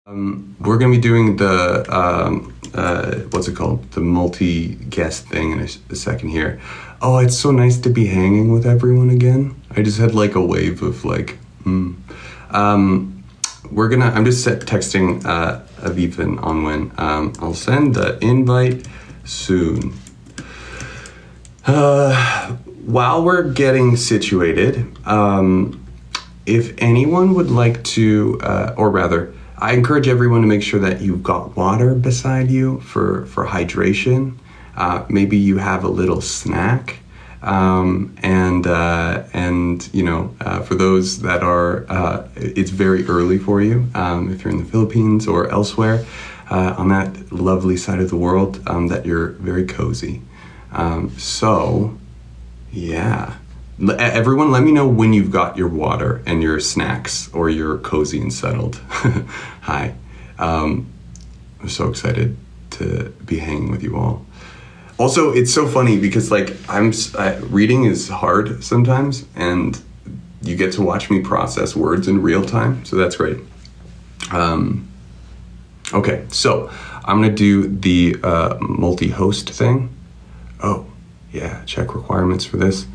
We're going to be doing the, what's it called? The multi-guest thing in a second here. Oh, it's so nice to be hanging with everyone again. I just had like a wave of like, I'm just texting Aviva and Anwen. I'll send the invite soon. While we're getting situated, if anyone would like to, or rather, I encourage everyone to make sure that you've got water beside you for hydration. Maybe you have a little snack. And you know, for those that are, it's very early for you, if you're in the Philippines or elsewhere, on that lovely side of the world, that you're very cozy. So, yeah. Everyone, let me know when you've got your water and your snacks or you're cozy and settled. Hi. I'm so excited to be hanging with you all. Also, it's so funny because like reading is hard sometimes and you get to watch me process words in real time. So that's great. Okay, so I'm gonna do the multi-host thing. Oh, yeah, check requirements for this.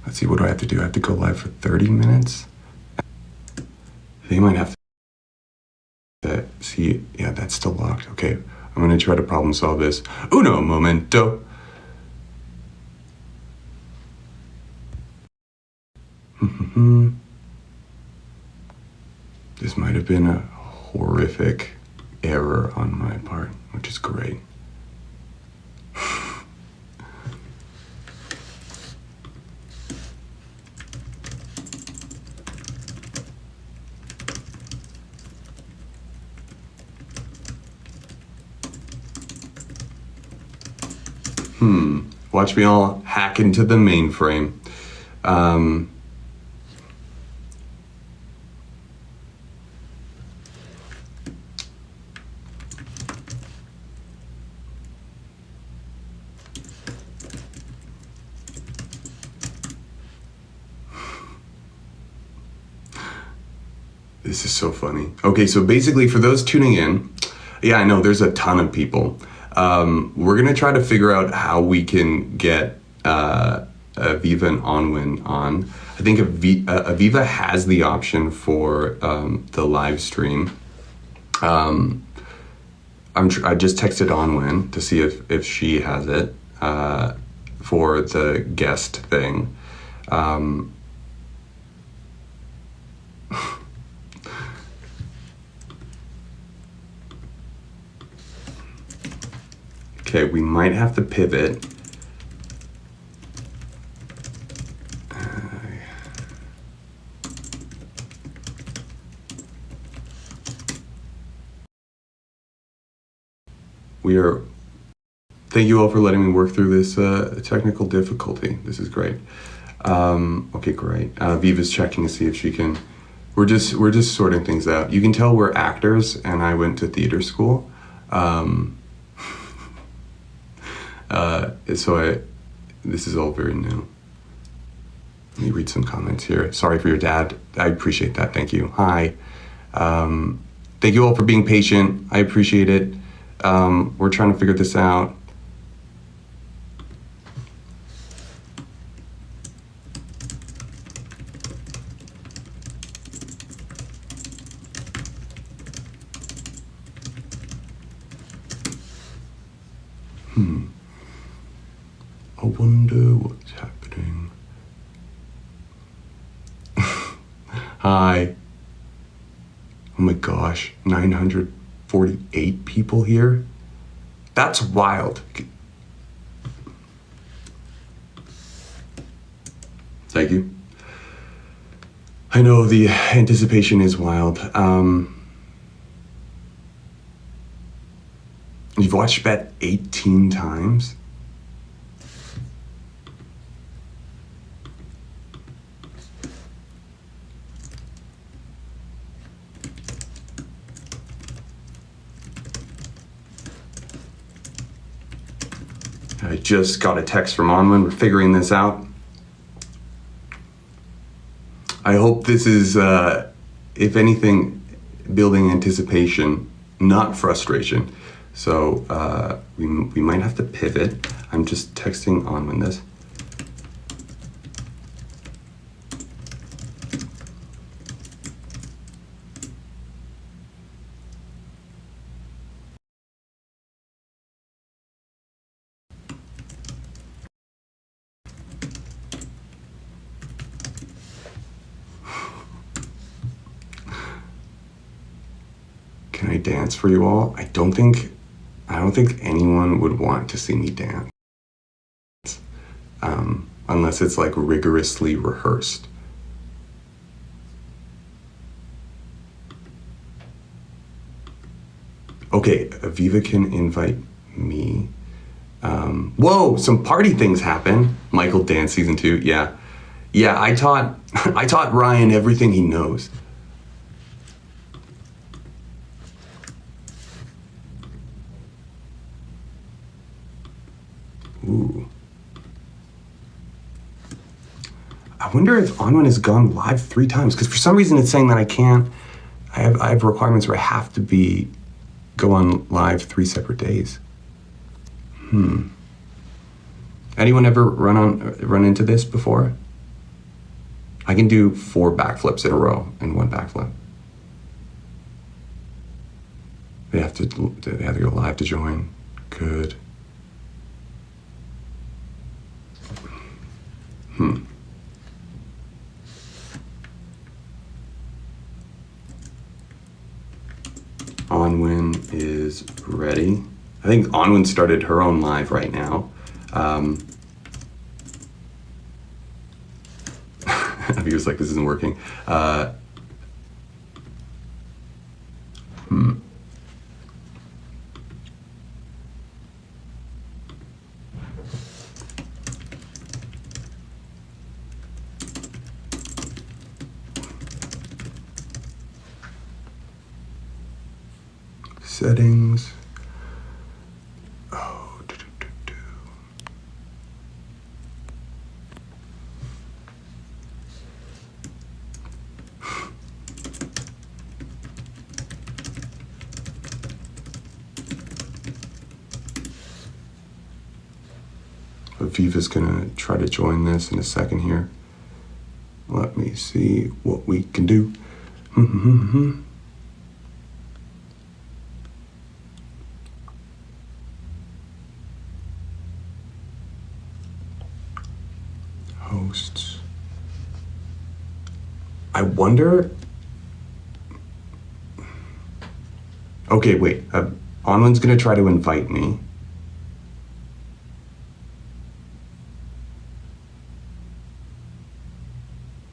Let's see, what do I have to do? I have to go live for 30 minutes. They might have to see, yeah, that's still locked. Okay, I'm gonna try to problem solve this. Uno momento. This might have been a horrific error on my part, which is great. Watch me all hack into the mainframe. This is so funny. Okay, so basically for those tuning in, yeah, I know there's a ton of people. We're gonna try to figure out how we can get Aviva and Anwen on. I think Aviva has the option for the live stream. I just texted Anwen to see if she has it for the guest thing. Okay, we might have to pivot. Thank you all for letting me work through this technical difficulty. This is great. Okay, great. Viva's checking to see if she can, we're just sorting things out. You can tell we're actors and I went to theater school. This is all very new. Let me read some comments here. Sorry for your dad. I appreciate that. Thank you. Hi. Thank you all for being patient. I appreciate it. We're trying to figure this out. I wonder what's happening. Hi. Oh my gosh, 948 people here? That's wild. Thank you. I know the anticipation is wild. You've watched Bet 18 times? I just got a text from Anwen. We're figuring this out. I hope this is, if anything, building anticipation not frustration. So we might have to pivot. I'm just texting Anwen this. Can I dance for you all? I don't think anyone would want to see me dance. Unless it's like rigorously rehearsed. Okay, Aviva can invite me. Whoa, some party things happen. Michael Dance season 2, yeah. Yeah, I taught Ryan everything he knows. Ooh. I wonder if Anwen has gone live 3 times, because for some reason it's saying that I can't. I have requirements where I have to go on live 3 separate days. Anyone ever run into this before? I can do 4 backflips in a row in 1 backflip. They have to go live to join. Good. Anwen is ready. I think Anwen started her own live right now. He was like, this isn't working. Settings. Oh, Aviva's gonna try to join this in a second here. Let me see what we can do. Hosts. I wonder. Okay, wait. Anwen's gonna try to invite me.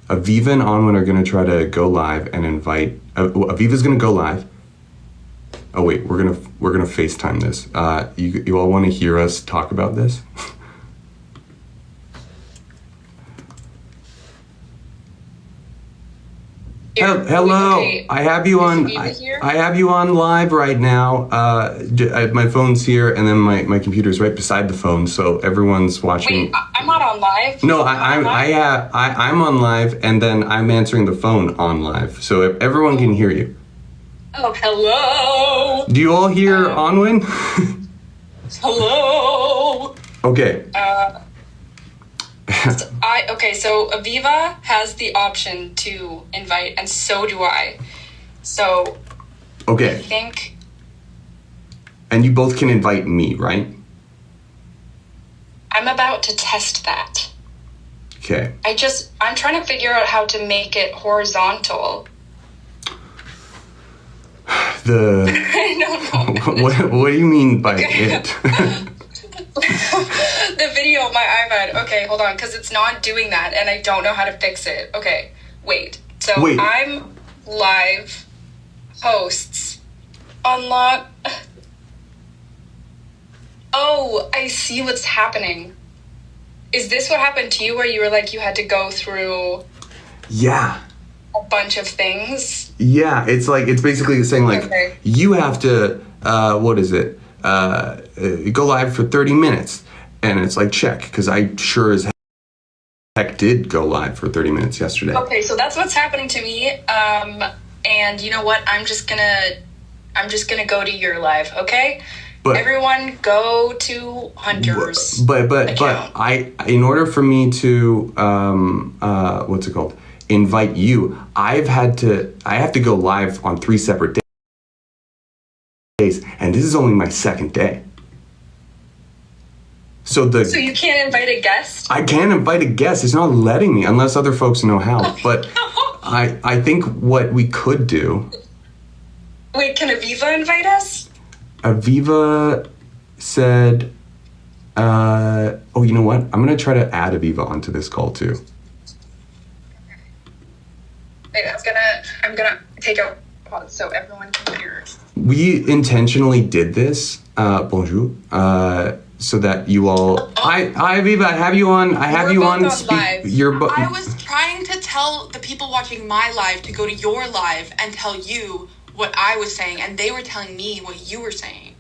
Aviva and Anwen are gonna try to go live and invite. Aviva's gonna go live. Oh wait, we're gonna FaceTime this. You all want to hear us talk about this? Hello, okay. I have you on. I have you on live right now. My phone's here, and then my computer's right beside the phone, so everyone's watching. Wait, I'm not on live. No, I'm on live, and then I'm answering the phone on live, so everyone can hear you. Oh, hello. Do you all hear Anwen? Hello. Okay. So Aviva has the option to invite, and so do I. So okay. I think. And you both can invite me, right? I'm about to test that. Okay. I'm trying to figure out how to make it horizontal. I don't know. What do you mean by it? The video of my iPad. Okay, hold on, because it's not doing that, and I don't know how to fix it. Okay, wait. So I'm live, hosts, unlock. Oh, I see what's happening. Is this what happened to you, where you were like, you had to go through? Yeah. A bunch of things? Yeah, it's basically saying like, you have to, what is it? Go live for 30 minutes. And it's like, check, because I sure as heck did go live for 30 minutes yesterday. Okay, so that's what's happening to me. And you know what? I'm I'm just gonna go to your live, okay? But everyone go to Hunter's. But in order for me to what's it called? Invite you, I have to go live on 3 separate days, and this is only my 2nd day. So you can't invite a guest? I can invite a guest. It's not letting me unless other folks know how. But I think what we could do. Wait, can Aviva invite us? Aviva said, oh, you know what? I'm going to try to add Aviva onto this call too. Wait, I'm gonna take out pause so everyone can hear. We intentionally did this, bonjour, so that you all. Hi, Aviva. I have you on. I have you on. Live. I was trying to tell the people watching my live to go to your live and tell you what I was saying, and they were telling me what you were saying.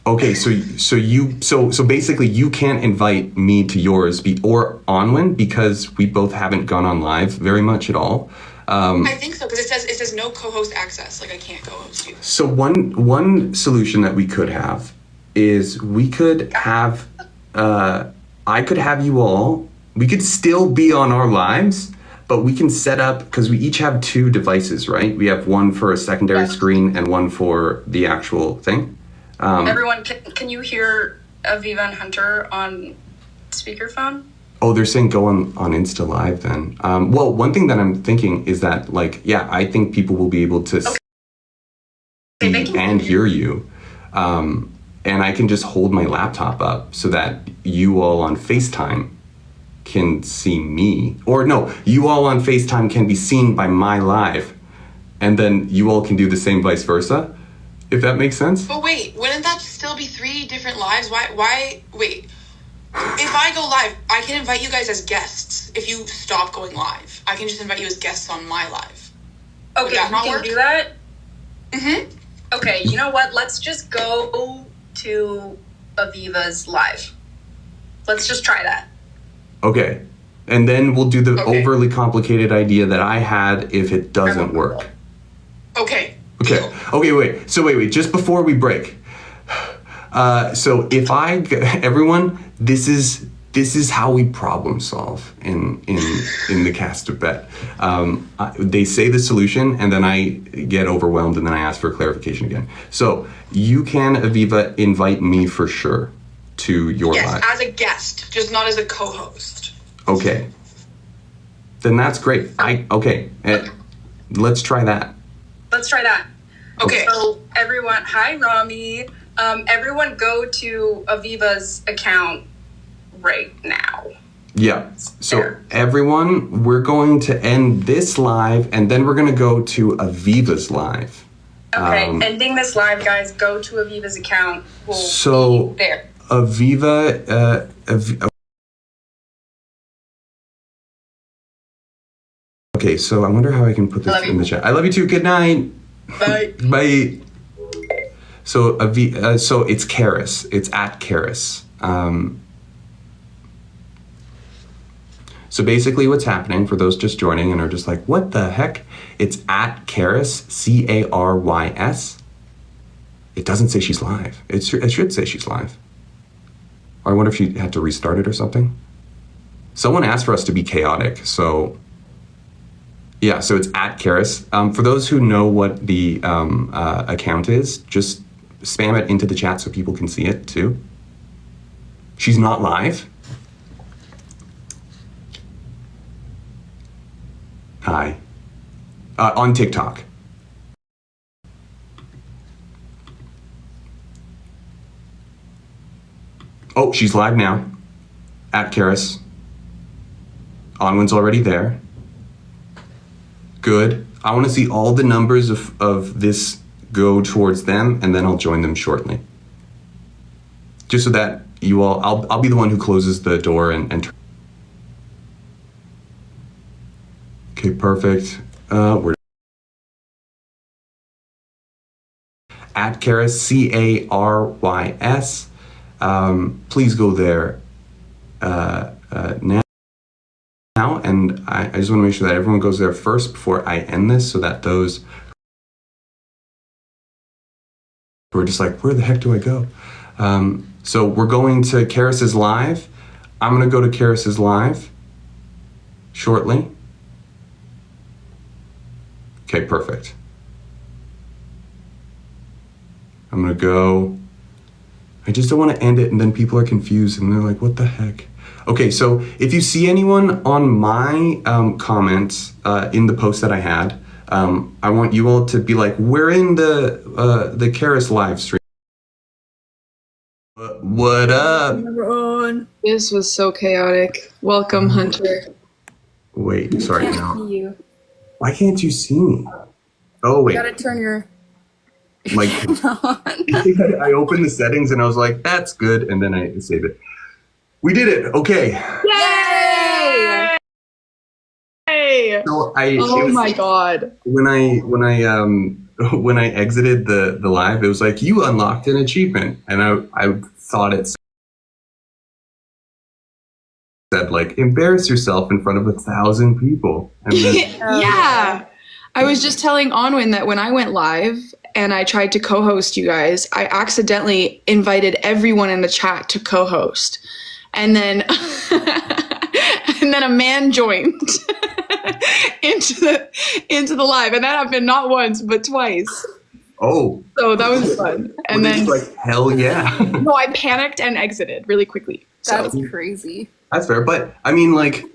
Okay, so basically you can't invite me to yours or Anwen because we both haven't gone on live very much at all. I think so, because it says no co-host access. Like I can't co-host you. So one solution that we could have is we could have I could have you all. We could still be on our lives, but we can set up, because we each have 2 devices, right? We have one for a secondary screen and one for the actual thing. Everyone, can you hear Aviva and Hunter on speakerphone? Oh, they're saying go on Insta Live then. Well, one thing that I'm thinking is that, like, yeah, I think people will be able to see and hear you. And I can just hold my laptop up so that you all on FaceTime can see me. Or no, you all on FaceTime can be seen by my live. And then you all can do the same vice versa, if that makes sense. But wait, wouldn't that still be 3 different lives? Why, wait. If I go live, I can invite you guys as guests. If you stop going live, I can just invite you as guests on my live. Okay, we can do that? Mm-hmm. Okay, you know what? Let's just go to Aviva's live. Let's just try that. Okay. And then we'll do the overly complicated idea that I had if it doesn't work. Okay. Okay, wait. So wait. Just before we break. So if everyone, this is how we problem solve in the cast of bet. They say the solution and then I get overwhelmed and then I ask for clarification again. So you can, Aviva, invite me for sure to your live. Yes, as a guest, just not as a co-host. Okay. Then that's great. Let's try that. Let's try that. Okay. So everyone, hi Rami. Everyone go to Aviva's account right now. Yeah. So everyone, we're going to end this live and then we're going to go to Aviva's live. Okay, ending this live, guys. Go to Aviva's account. We'll be there. Aviva, okay, so I wonder how I can put this in the chat. I love you too. Good night. Bye. Bye. So so it's Karis. It's at Karis. So basically what's happening, for those just joining and are just like, what the heck? It's at Karis, Carys. It doesn't say she's live. It should say she's live. Or I wonder if she had to restart it or something. Someone asked for us to be chaotic, so yeah, so it's at Karis. For those who know what the account is, just spam it into the chat so people can see it too. She's not live. Hi. On TikTok. Oh, she's live now. At Karis. Anwen's already there. Good. I want to see all the numbers of this go towards them, and then I'll join them shortly. Just so that you all, I'll be the one who closes the door and okay, perfect. We're at Karis, Carys. Please go there now, and I just want to make sure that everyone goes there first before I end this, so that those We're just like, where the heck do I go? So we're going to Karis's live. I'm going to go to Karis's live shortly. Okay, perfect. I'm going to go. I just don't want to end it and then people are confused and they're like, what the heck? Okay, so if you see anyone on my comments in the post that I had, I want you all to be like, we're in the Karis live stream. What up? Everyone. This was so chaotic. Welcome, Hunter. Wait, sorry. I can't see you. Why can't you see me? Oh, wait. You gotta turn your like I opened the settings and I was like, that's good. And then I saved it. We did it. Okay. Yay! Yay! So my God. When I exited the live, it was like, you unlocked an achievement. And I thought it said like, embarrass yourself in front of 1,000 people. And then, yeah. I was just telling Anwen that when I went live and I tried to co-host you guys, I accidentally invited everyone in the chat to co-host. And then and then a man joined into the live, and that happened not once but twice. Oh. So that was fun. And then like, hell yeah. No, I panicked and exited really quickly. That's crazy. That's fair. But I mean, like,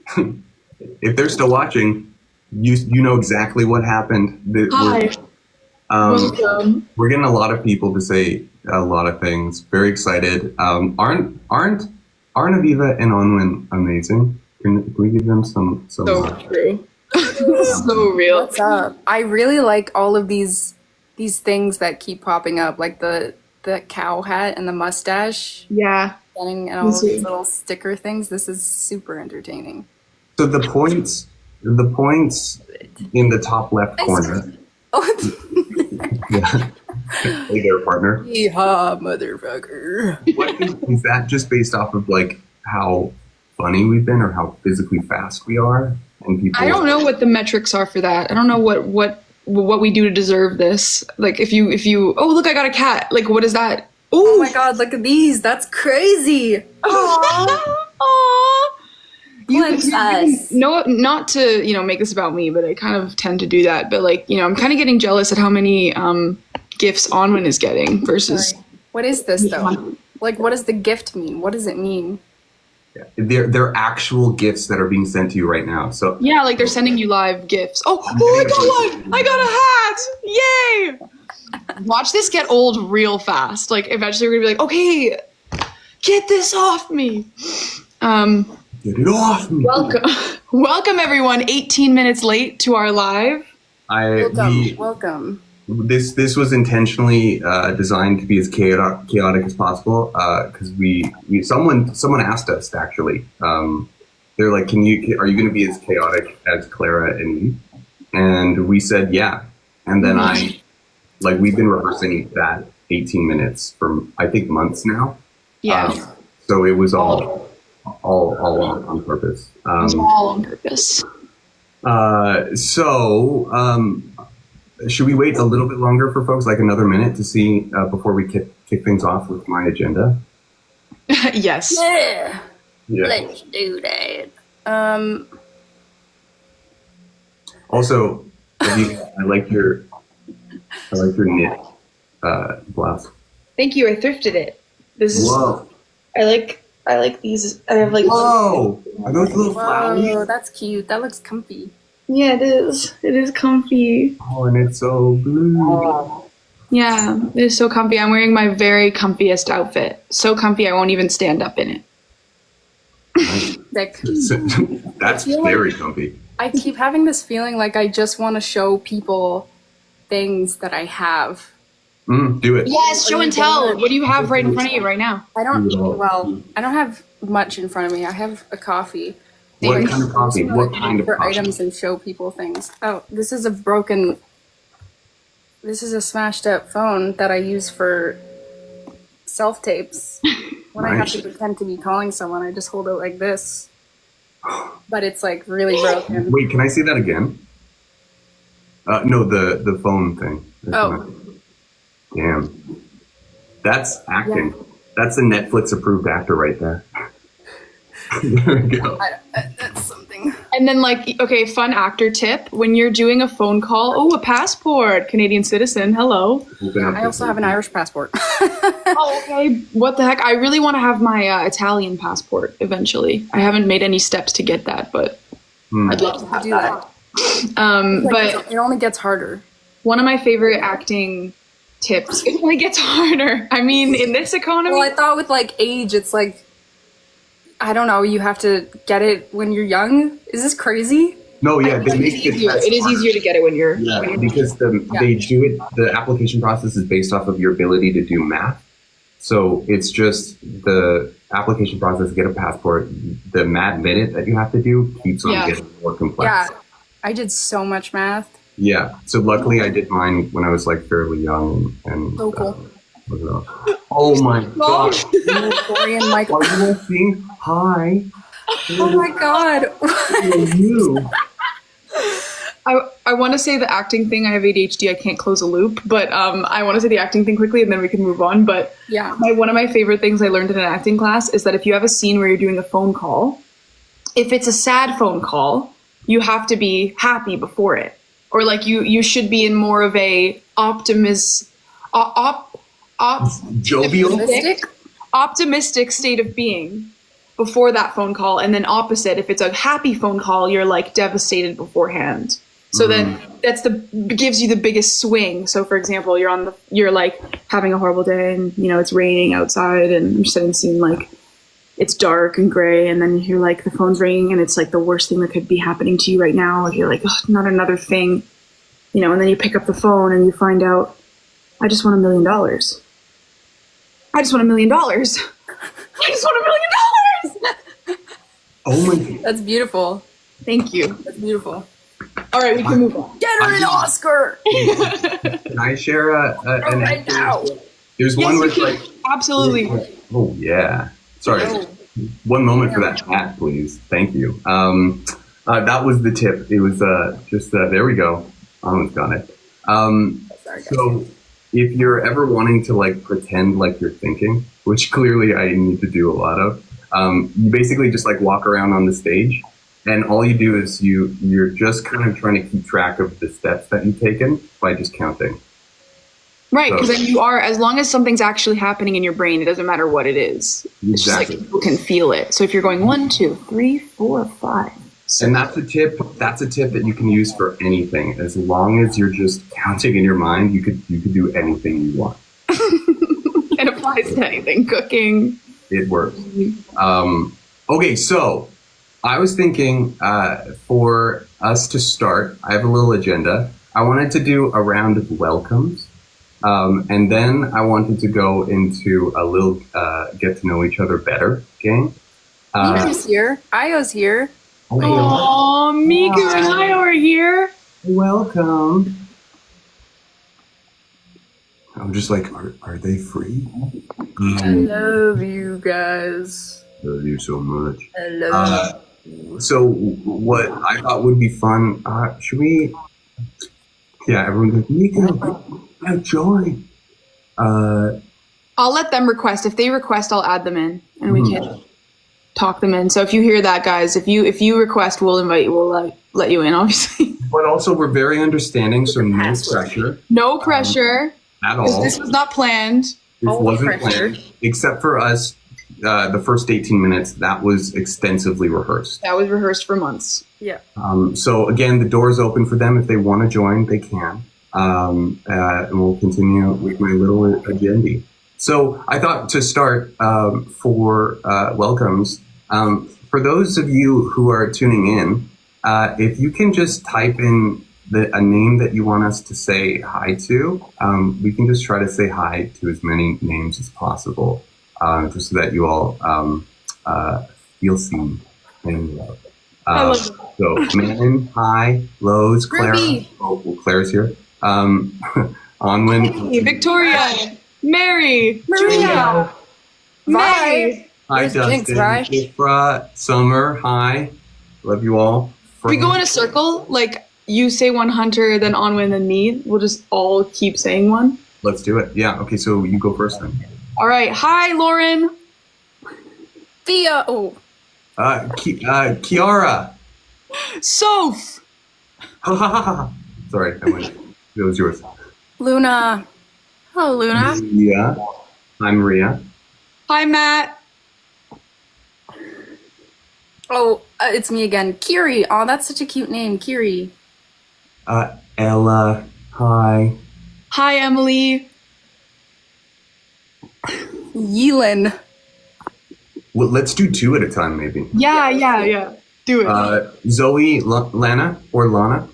if they're still watching, you know exactly what happened. Hi. Welcome. We're getting a lot of people to say a lot of things. Very excited. Aren't Aviva and Anwen amazing? Can we give them some so true. So real. What's up? I really like all of these things that keep popping up, like the cow hat and the mustache. Yeah. And all of these little sticker things. This is super entertaining. So the points in the top left corner. Oh. Yeah. Hey there, partner. Yeehaw, motherfucker. What is that just based off of like how funny we've been or how physically fast we are? And people. I don't know what the metrics are for that. I don't know what we do to deserve this. Like if you oh look, I got a cat. Like what is that? Ooh. Oh my God, look at these. That's crazy. Aww. Us. No, not to make this about me, but I kind of tend to do that. But like I'm kind of getting jealous at how many gifts Anwen is getting versus. Sorry. What is this though? Like, what does the gift mean? What does it mean? Yeah. They're actual gifts that are being sent to you right now. So yeah, like they're sending you live gifts. Oh, I got one! I got a hat! Yay! Watch this get old real fast. Like eventually we're gonna be like, okay, get this off me. Get it off me. Welcome everyone. 18 minutes late to our live. Welcome. This was intentionally designed to be as chaotic as possible because someone asked us actually. They're like, are you going to be as chaotic as Clara and me? And we said yeah. And then we've been rehearsing that 18 minutes for I think months now. Yeah. So it was all on purpose. It was all on purpose. Should we wait a little bit longer for folks, like another minute to see before we kick things off with my agenda? Yes. Yeah. Let's do that. Also, I like your knit blouse. Thank you. I thrifted it. Whoa. I like these. I have like. Whoa! Are those little flowers? Oh, that's cute. That looks comfy. Yeah, it is. It is comfy. Oh, and it's so blue. Yeah, it is so comfy. I'm wearing my very comfiest outfit. So comfy, I won't even stand up in it. That's very comfy. I keep having this feeling like I just want to show people things that I have. Do it. Yes, show and tell. What do you have right in front of you right now? I don't have much in front of me. I have a coffee. What kind of coffee? What kind of coffee? Items and show people things. Oh, this is a smashed up phone that I use for self-tapes. When I have to pretend to be calling someone, I just hold it like this. But it's like really broken. Wait, can I see that again? No, the phone thing. Oh. Damn. That's acting. Yeah. That's a Netflix approved actor right there. There we go. That's something. And then, like, okay, fun actor tip. When you're doing a phone call, a passport, Canadian citizen, hello. Yeah, I also have an Irish passport. Oh, okay. What the heck? I really want to have my Italian passport eventually. I haven't made any steps to get that, but I'd love to have that. But it only gets harder. One of my favorite acting tips, it only gets harder. I mean, in this economy. Well, I thought with like age, it's like, I don't know, you have to get it when you're young. Is this crazy? No, yeah, they make it easier. It is easier to get it when you're because they do it. The application process is based off of your ability to do math. So it's just the application process to get a passport. The mad minute that you have to do keeps on getting more complex. Yeah, I did so much math. Yeah, so luckily I did mine when I was like fairly young and so cool. Oh my gosh! Dorian, Michael. Are you listening? Hi. Oh my god. You. I want to say the acting thing. I have ADHD. I can't close a loop, but I want to say the acting thing quickly, and then we can move on. But yeah, one of my favorite things I learned in an acting class is that if you have a scene where you're doing a phone call, if it's a sad phone call, you have to be happy before it, or like you should be in more of a optimistic state of being before that phone call, and then opposite, if it's a happy phone call, you're like devastated beforehand. So then gives you the biggest swing. So for example, you're like having a horrible day, and it's raining outside, and you're setting the scene like it's dark and gray, and then you're like the phone's ringing, and it's like the worst thing that could be happening to you right now. Like you're like, oh, not another thing, and then you pick up the phone and you find out, I just won $1 million. I just won $1 million. I just won $1 million. Oh my God. That's beautiful. Thank you. That's beautiful. All right, we can move on. Get her an Oscar. Can I share an right now? There's one where it's like absolutely. Oh yeah. Sorry. One moment for that chat, please. Thank you. That was the tip. It was just there we go. Almost got it. So if you're ever wanting to like pretend like you're thinking, which clearly I need to do a lot of, you basically just like walk around on the stage, and all you do is you're just kind of trying to keep track of the steps that you've taken by just counting. Right, because then you are, as long as something's actually happening in your brain, it doesn't matter what it is. Exactly. It's just like people can feel it. So if you're going 1, 2, 3, 4, 5. And that's a tip that you can use for anything. As long as you're just counting in your mind, you could do anything you want. It applies to anything, cooking. It works. Okay, so I was thinking for us to start, I have a little agenda. I wanted to do a round of welcomes. And then I wanted to go into a little get to know each other better game. Mika's here. Io's here. Oh, Mika and I are here. Welcome. I'm just like, are they free? I love you guys. Love you so much. I love you. So what I thought would be fun, should we? Yeah, everyone's like, Mika, join. I'll let them request. If they request, I'll add them in, and we can talk them in. So if you hear that, guys, if you request, we'll invite you. We'll let you in, obviously. But also, we're very understanding, so no pressure. No pressure. At all. This was not planned. This wasn't planned, except for us. The first 18 minutes, that was extensively rehearsed. That was rehearsed for months. Yeah. So again, the door's open for them. If they want to join, they can. And we'll continue with my little agenda. So I thought to start for welcomes, for those of you who are tuning in, if you can just type in a name that you want us to say hi to, we can just try to say hi to as many names as possible, just so that you all feel seen and loved. So Manon, hi, Lowe's, Clara. Oh, Clara's here. Anwen, hey, Victoria, Mary, Maria, May. Hi, Dustin, Ifra, Summer, hi. Love you all. We go in a circle, like you say one Hunter, then Anwen, then me. We'll just all keep saying one. Let's do it. Yeah. Okay. So you go first then. All right. Hi, Lauren. Thea. Oh. Kiara. Soph. Sorry, I went. It was yours. Luna. Hello, Luna. Yeah. I'm Maria. Hi, Matt. Oh, it's me again. Kiri. Oh, that's such a cute name. Kiri. Ella. Hi. Hi, Emily. Yeelin. Well, let's do 2 at a time, maybe. Yeah. Do it. Zoe, Lana, or Lana.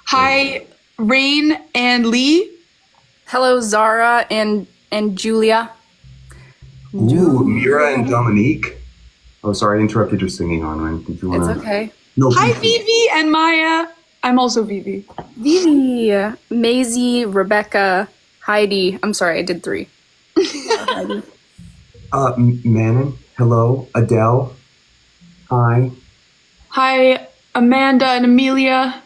Hi, Rain and Lee. Hello, Zara and Julia. Ooh, Mira and Dominique. Oh, sorry, I interrupted your singing, Anwen. Did you want to? It's okay. No. Hi, Vivi and Maya. I'm also Vivi. Vivi, Maisie, Rebecca, Heidi. I'm sorry, I did 3. Heidi. Manon. Hello. Adele. Hi. Hi, Amanda and Amelia.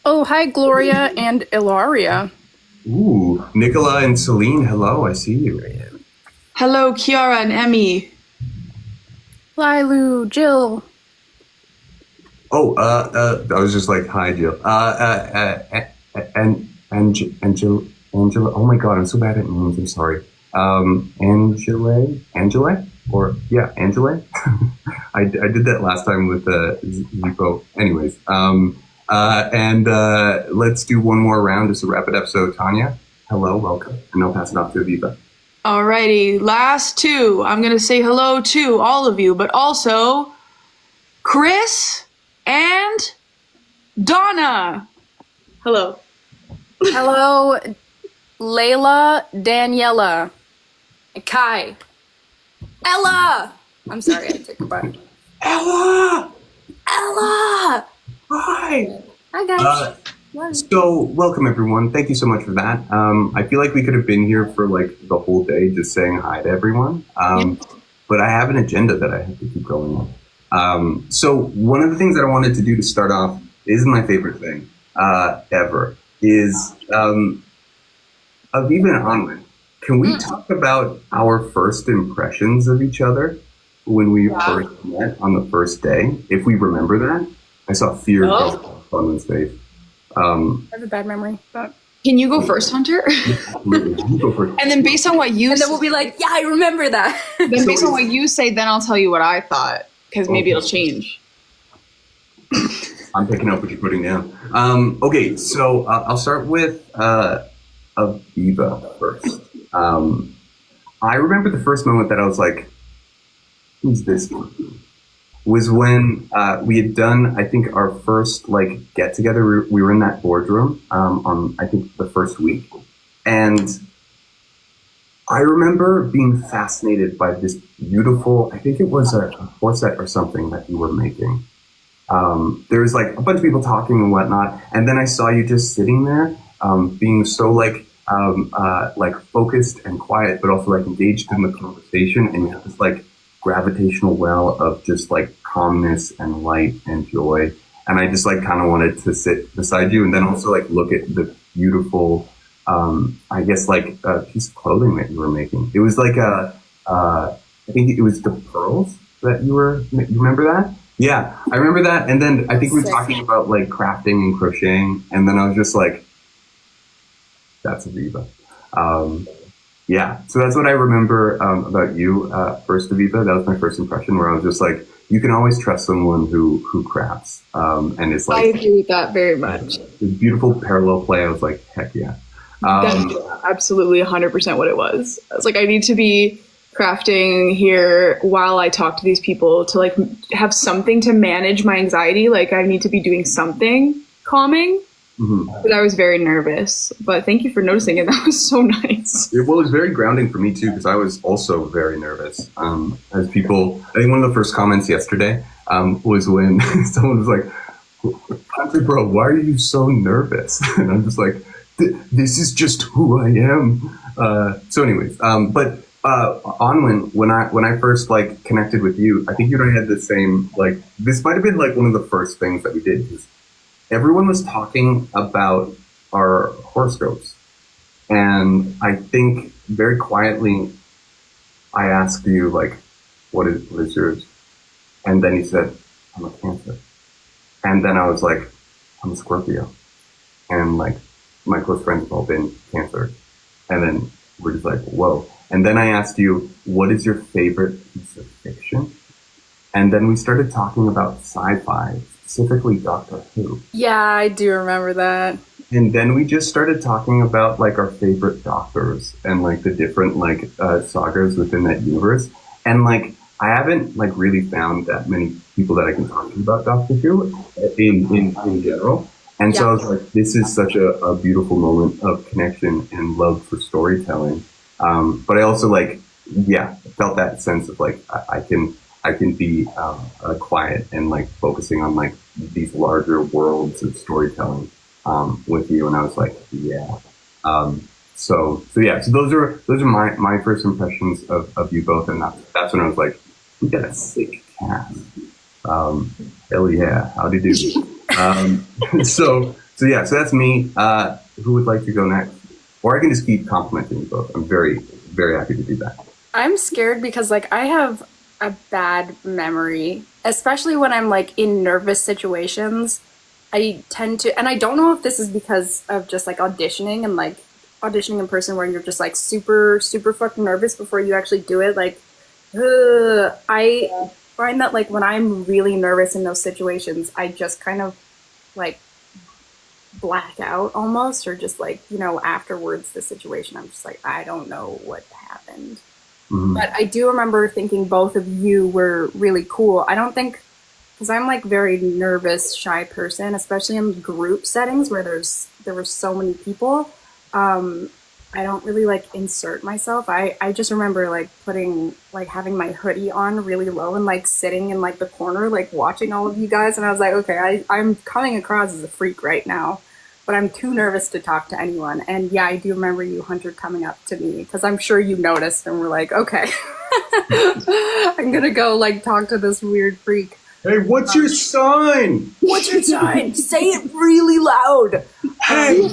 Oh, hi, Gloria and Ilaria. Ooh, Nicola and Celine. Hello, I see you. Hello, Kiara and Emmy. Lilu, Jill. Oh, I was just like, hi, Jill. And Angela. Oh my God, I'm so bad at names. I'm sorry. Angela, or yeah, Angela. I did that last time with Zipo. Anyways, and let's do one more round just to wrap it up. So Tanya, hello, welcome, and I'll pass it off to Aviva. Alrighty, last 2. I'm going to say hello to all of you, but also Chris and Donna. Hello. Hello, Layla, Daniela, Kai, Ella. I'm sorry, I took a bite. Ella! Ella! Hi! Hi, guys. So, welcome everyone. Thank you so much for that. I feel like we could have been here for like the whole day just saying hi to everyone. But I have an agenda that I have to keep going on. So, one of the things that I wanted to do to start off is my favorite thing ever is Aviva and Anwen. Can we talk about our first impressions of each other when we first met on the first day? If we remember that, I saw fear on Anwen's face. I have a bad memory. But... Can you go first, Hunter? Absolutely. You go first. And then based on what you and then we'll be like, yeah, I remember that. Then based on what you say, then I'll tell you what I thought, because maybe it'll change. I'm picking up what you're putting down. Okay, so I'll start with Aviva first. I remember the first moment that I was like, who's this one? Was when we had done, I think, our first like get together. We were in that boardroom on, I think, the first week. And I remember being fascinated by this beautiful, I think it was a corset or something that you were making. There was like a bunch of people talking and whatnot. And then I saw you just sitting there being so like focused and quiet, but also like engaged in the conversation. And you have this like gravitational well of just like calmness and light and joy. And I just like kind of wanted to sit beside you and then also like look at the beautiful, I guess like a piece of clothing that you were making. It was like I think it was the pearls that you remember that? Yeah, I remember that. And then I think we were talking about like crafting and crocheting. And then I was just like, that's Aviva. Yeah, so that's what I remember about you, first, Aviva. That was my first impression, where I was just like, you can always trust someone who crafts, and it's like, I agree with that very much. Beautiful parallel play. I was like, heck yeah. That's absolutely 100% what it was. I was like, I need to be crafting here while I talk to these people to like have something to manage my anxiety. Like I need to be doing something calming. But I was very nervous, but thank you for noticing it. That was so nice. It was very grounding for me too, because I was also very nervous. As people, I think one of the first comments yesterday was when someone was like, "Country bro, why are you so nervous?" And I'm just like, "This is just who I am." So, anyways, but Anwen, when I first like connected with you, I think you and I had the same like. This might have been like one of the first things that we did. Everyone was talking about our horoscopes. And I think very quietly, I asked you, like, what is yours? And then you said, I'm a Cancer. And then I was like, I'm a Scorpio. And like, my close friends have all been Cancer. And then we're just like, whoa. And then I asked you, what is your favorite piece of fiction? And then we started talking about sci-fi, specifically Doctor Who. Yeah, I do remember that. And then we just started talking about like our favorite doctors and like the different like sagas within that universe. And like, I haven't like really found that many people that I can talk to about Doctor Who in general. And so I was like, this is such a beautiful moment of connection and love for storytelling. But I also like, felt that sense of like, I can be quiet and like focusing on like these larger worlds of storytelling with you. And I was like, so those are my first impressions of you both. And that's when I was like, we got a sick cast. Hell yeah, how'd you do? So that's me. Who would like to go next? Or I can just keep complimenting you both. I'm very, very happy to do that. I'm scared because like I have a bad memory, especially when I'm like in nervous situations. I tend to, and I don't know if this is because of just like auditioning and like auditioning in person where you're just like super, super fucking nervous before you actually do it. Like, I find that like when I'm really nervous in those situations, I just kind of like black out almost, or just like, you know, afterwards the situation, I'm just like, I don't know what happened. Mm-hmm. But I do remember thinking both of you were really cool. I don't think, because I'm like very nervous, shy person, especially in group settings where there were so many people. I don't really like insert myself. I just remember like having my hoodie on really low and like sitting in like the corner, like watching all of you guys. And I was like, okay, I'm coming across as a freak right now, but I'm too nervous to talk to anyone. And yeah, I do remember you, Hunter, coming up to me because I'm sure you noticed and were like, okay, I'm going to go like talk to this weird freak. Hey, what's your sign? What's your sign? Say it really loud. Hey,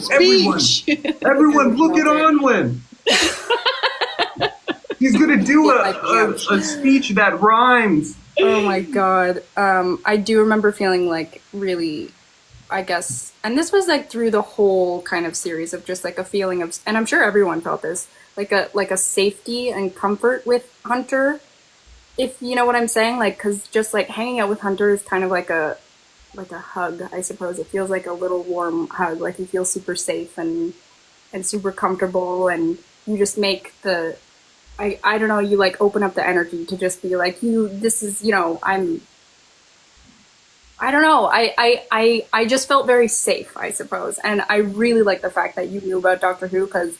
everyone, look at Anwen. He's gonna do a speech that rhymes. Oh my god. I do remember feeling like really, I guess, and this was like through the whole kind of series of just like a feeling of, and I'm sure everyone felt this, like a safety and comfort with Hunter. If you know what I'm saying, like, because just like hanging out with Hunter is kind of like a hug, I suppose. It feels like a little warm hug, like you feel super safe and super comfortable, and you just make I don't know, you like open up the energy to just be like, this is, you know, I don't know, I just felt very safe, I suppose. And I really like the fact that you knew about Doctor Who, because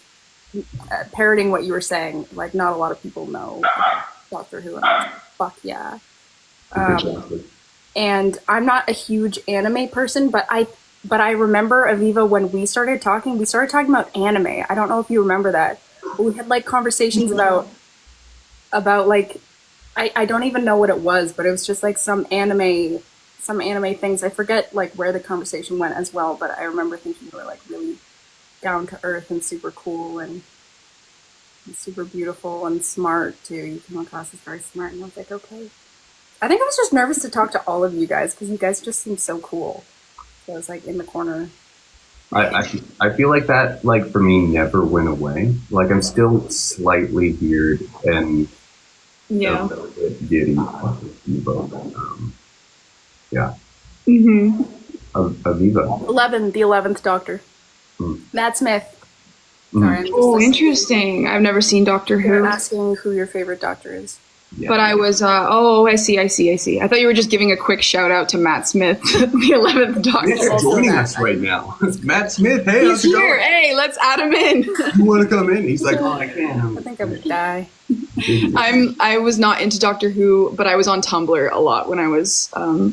parroting what you were saying, like not a lot of people know Doctor Who. Fuck yeah. And I'm not a huge anime person, but I remember, Aviva, when we started talking about anime. I don't know if you remember that. We had like conversations about like, I don't even know what it was, but it was just like some anime things. I forget like where the conversation went as well, but I remember thinking you were like really down to earth and super cool and super beautiful and smart too. You came across as very smart, and I was like, okay. I think I was just nervous to talk to all of you guys because you guys just seem so cool. So I was like in the corner. I feel like that, like for me, never went away. Like I'm still slightly weird and a bit giddy. Yeah. Mm-hmm. Aviva. The 11th Doctor. Matt Smith. Sorry, oh, interesting. I've never seen Doctor Who. You're asking who your favorite Doctor is. Yeah. But I was, I see. I thought you were just giving a quick shout out to Matt Smith, the 11th Doctor. He's joining us right now. Matt Smith, hey, he's here. Hey, let's add him in. You want to come in? He's like, oh, I can't. I think I would die. I was not into Doctor Who, but I was on Tumblr a lot when I was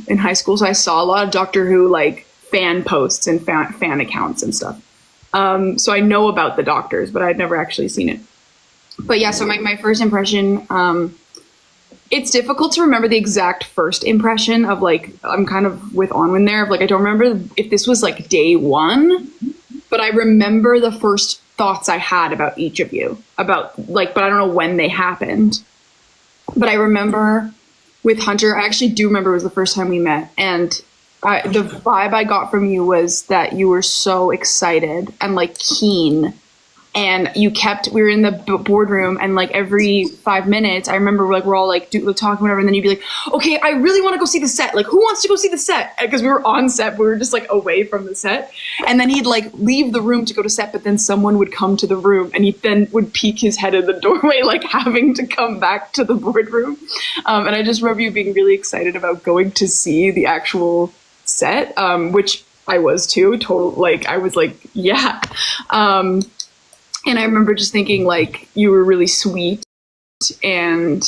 in high school, so I saw a lot of Doctor Who like fan posts and fan accounts and stuff. So I know about the Doctors, but I'd never actually seen it. But yeah, so my first impression, it's difficult to remember the exact first impression of like, I'm kind of with Anwen there, of like, I don't remember if this was like day one, but I remember the first thoughts I had about each of you, about like, but I don't know when they happened. But I remember with Hunter, I actually do remember it was the first time we met. And the vibe I got from you was that you were so excited and like keen. And we were in the boardroom, and like every 5 minutes, I remember like we're all like talking, whatever. And then you'd be like, okay, I really want to go see the set. Like, who wants to go see the set? Because we were on set, but we were just like away from the set. And then he'd like leave the room to go to set, but then someone would come to the room, and he then would peek his head in the doorway, like having to come back to the boardroom. And I just remember you being really excited about going to see the actual set, which I was too. I was like, yeah. And I remember just thinking, like, you were really sweet. And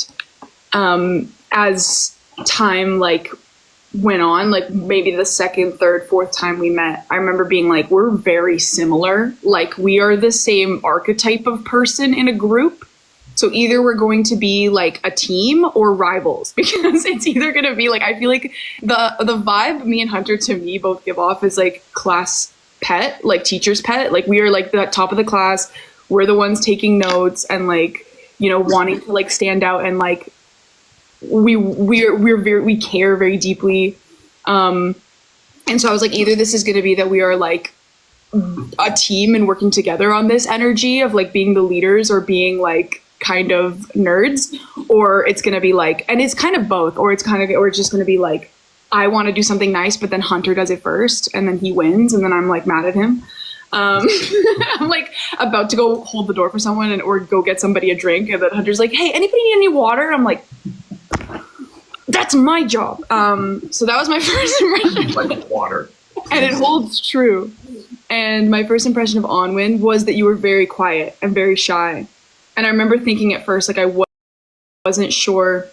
as time, like, went on, like, maybe the second, third, fourth time we met, I remember being like, we're very similar. Like, we are the same archetype of person in a group. So either we're going to be, like, a team or rivals. Because it's either going to be, like, I feel like the vibe me and Hunter, to me, both give off is, like, class pet, like teacher's pet. Like, we are like the top of the class, we're the ones taking notes and like, you know, wanting to like stand out, and like we care very deeply. And so I was like, either this is going to be that we are like a team and working together on this energy of like being the leaders or being like kind of nerds, or it's going to be like, and it's kind of both, or it's just going to be like, I want to do something nice, but then Hunter does it first, and then he wins, and then I'm like mad at him. I'm like about to go hold the door for someone or go get somebody a drink, and then Hunter's like, hey, anybody need any water? I'm like, that's my job. So that was my first impression. Like water. And it holds true. And my first impression of Anwen was that you were very quiet and very shy. And I remember thinking at first, like, I wasn't sure.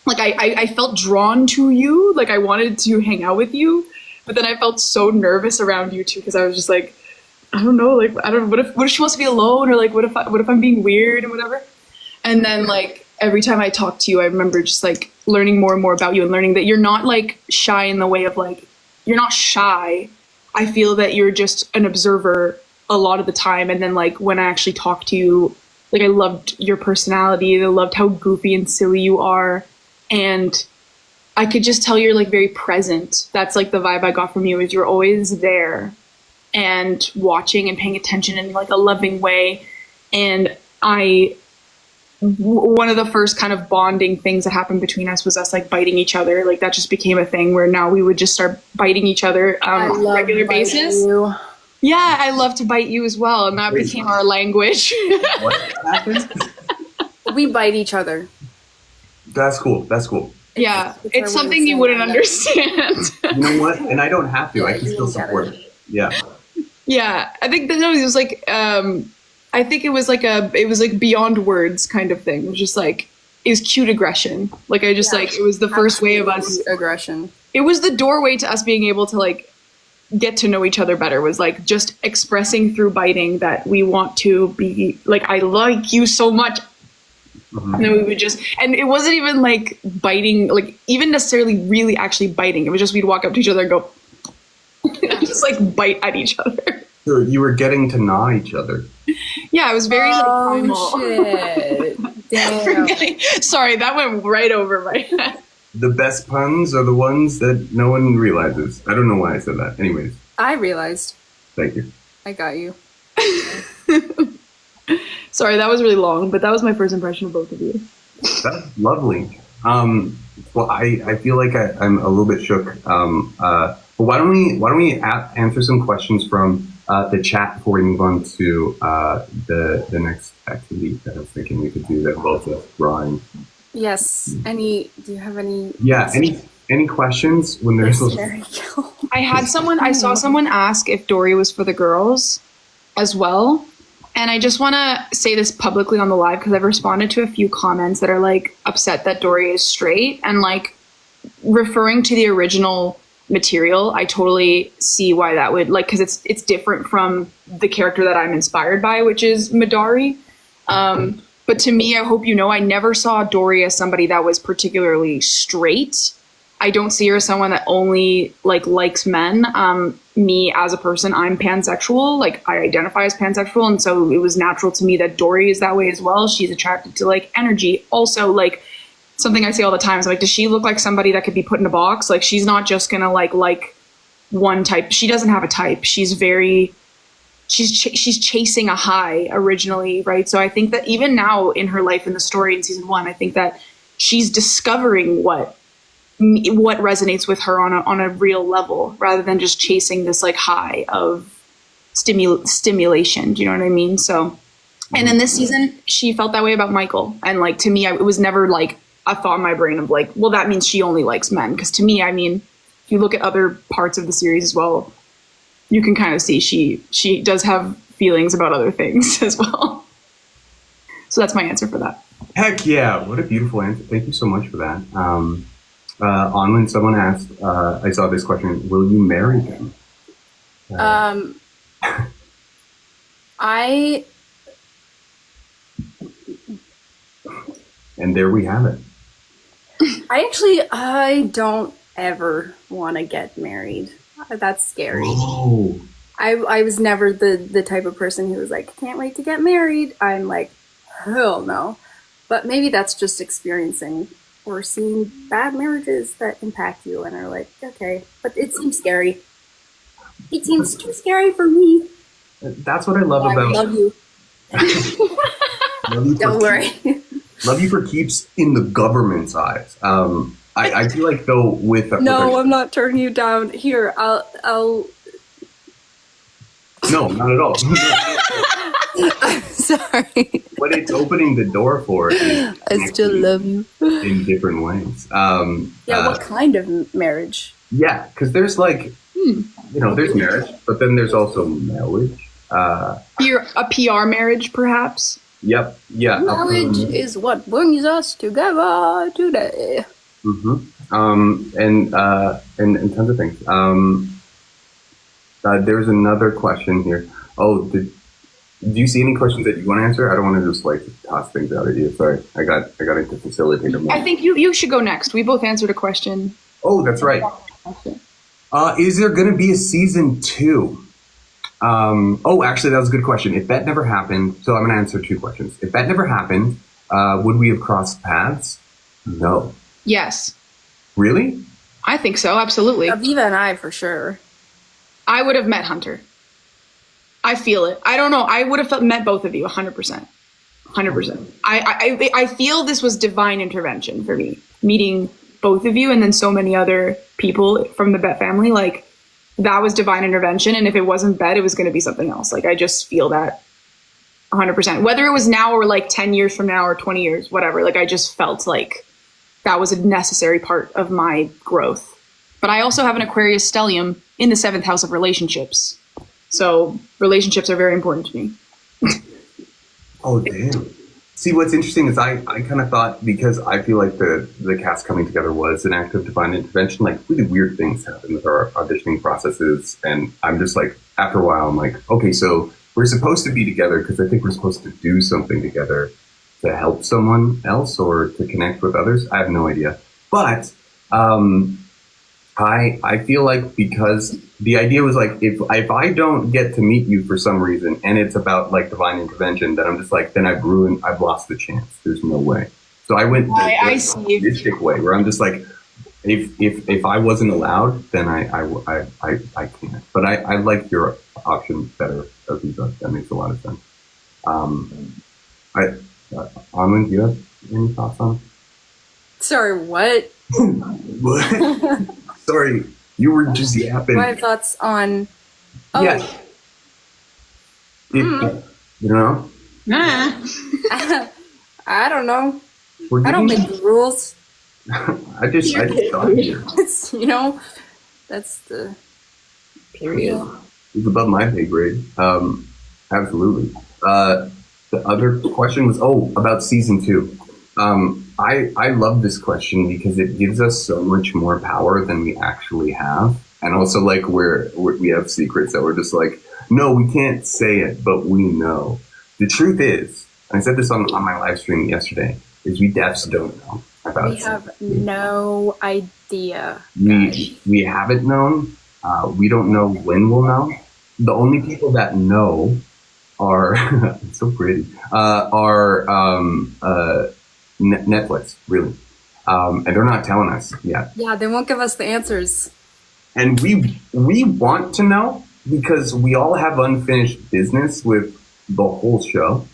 Like, I felt drawn to you. Like, I wanted to hang out with you. But then I felt so nervous around you, too, because I was just like, I don't know. Like, I don't know. What if she wants to be alone? Or, like, what if I'm being weird and whatever? And then, like, every time I talked to you, I remember just, like, learning more and more about you and learning that you're not, like, shy in the way of, like, you're not shy. I feel that you're just an observer a lot of the time. And then, like, when I actually talked to you, like, I loved your personality. I loved how goofy and silly you are. And I could just tell you're, like, very present. That's, like, the vibe I got from you, is you're always there and watching and paying attention in, like, a loving way. And one of the first kind of bonding things that happened between us was us, like, biting each other. Like, that just became a thing where now we would just start biting each other on a regular basis. You. Yeah, I love to bite you as well. And that became our language. What happened? We bite each other. That's cool. That's cool. Yeah, it's something you wouldn't understand. You know what? And I don't have to. I can still support it. Yeah. Yeah, I think that it was like, I think it was like beyond words kind of thing. It was just like, it was cute aggression. Like, I just like, it was the first way of us. Aggression. It was the doorway to us being able to like get to know each other better, was like just expressing through biting that we want to be like, I like you so much. Mm-hmm. And then we would just, and it wasn't even like biting, like even necessarily really actually biting. It was just, we'd walk up to each other and go, just like bite at each other. So you were getting to gnaw each other. Yeah, it was very like primal. Shit. Damn. Sorry, that went right over my head. The best puns are the ones that no one realizes. I don't know why I said that. Anyways. I realized. Thank you. I got you. Sorry, that was really long, but that was my first impression of both of you. That's lovely. Well, I feel like I'm a little bit shook. But why don't we answer some questions from the chat before we move on to the next activity that I was thinking we could do that both of us drawing. Yes. Do you have any? Yeah. Any questions when there's? I saw someone ask if Dory was for the girls as well. And I just want to say this publicly on the live, because I've responded to a few comments that are like upset that Dory is straight, and like referring to the original material. I totally see why that would, like, because it's different from the character that I'm inspired by, which is Midari. But to me, I hope you know, I never saw Dory as somebody that was particularly straight. I don't see her as someone that only like likes men. me as a person, I'm pansexual. Like I identify as pansexual. And so it was natural to me that Dory is that way as well. She's attracted to like energy. Also, like something I say all the time is like, does she look like somebody that could be put in a box? Like she's not just gonna like one type. She doesn't have a type. She's chasing a high originally, right? So I think that even now in her life in the story in season 1, I think that she's discovering what resonates with her on a real level, rather than just chasing this like high of stimulation. Do you know what I mean? So, and in this season, she felt that way about Michael. And like, to me, it was never like a thought in my brain of like, well, that means she only likes men. Because to me, I mean, if you look at other parts of the series as well, you can kind of see she does have feelings about other things as well. So that's my answer for that. Heck yeah. What a beautiful answer. Thank you so much for that. Anwen, someone asked, I saw this question, will you marry him? And there we have it. I don't ever want to get married. That's scary. Oh. I was never the type of person who was like, can't wait to get married. I'm like, hell no. But maybe that's just experiencing or seeing bad marriages that impact you and are like, okay, but it seems scary. It seems too scary for me. That's what I love about... I love you. Don't worry. Love you for keeps in the government's eyes. I feel like though with... No, I'm not turning you down. Here, I'll... No, not at all. I'm sorry. What it's opening the door for is I still love you. In different ways. What kind of marriage? Yeah, because there's like, there's marriage, but then there's also marriage. A PR marriage, perhaps? Yep, yeah. Marriage is what brings us together today. Mm-hmm. And tons of things. There's another question here. Oh, do you see any questions that you want to answer? I don't want to just like toss things out at you. Sorry, I got into facilitator mode. I think you should go next. We both answered a question. Oh, that's right. Is there going to be a season 2? Actually, that was a good question. If that never happened, so I'm going to answer 2 questions. If that never happened, would we have crossed paths? No. Yes. Really? I think so. Absolutely. Aviva and I, for sure. I would have met Hunter. I feel it. I don't know. I would have met both of you 100%. 100%. I feel this was divine intervention for me, meeting both of you and then so many other people from the Bet family. Like, that was divine intervention. And if it wasn't Bet, it was going to be something else. Like, I just feel that 100%. Whether it was now or like 10 years from now or 20 years, whatever. Like, I just felt like that was a necessary part of my growth. But I also have an Aquarius stellium in the 7th house of relationships. So relationships are very important to me. Oh, damn. See, what's interesting is I kind of thought, because I feel like the cast coming together was an act of divine intervention, like really weird things happen with our auditioning processes. And I'm just like, after a while, I'm like, okay, so we're supposed to be together because I think we're supposed to do something together to help someone else or to connect with others. I have no idea. But I feel like, because the idea was like, if I don't get to meet you for some reason and it's about like divine intervention, then I'm just like, then I've lost the chance. There's no way. So I went the sadistic way where I'm just like, if I wasn't allowed, then I can't. But I like your option better, Aviva. That makes a lot of sense. Anwen, do you have any thoughts on? Sorry, what? What? Sorry, you were just yapping. My thoughts on... Oh. Yeah. You know? Nah. I don't know. I don't make the rules. I just thought here. It's, that's the period. It's above my pay grade. Absolutely. The other question was, about season 2. I love this question because it gives us so much more power than we actually have. And also, like, we have secrets that we're just like, no, we can't say it, but we know. The truth is, and I said this on my live stream yesterday, is we deafs don't know about it. We have no idea. We haven't known, We don't know when we'll know. The only people that know are it's so pretty. Netflix, really, and they're not telling us yet. Yeah, they won't give us the answers. And we want to know because we all have unfinished business with the whole show.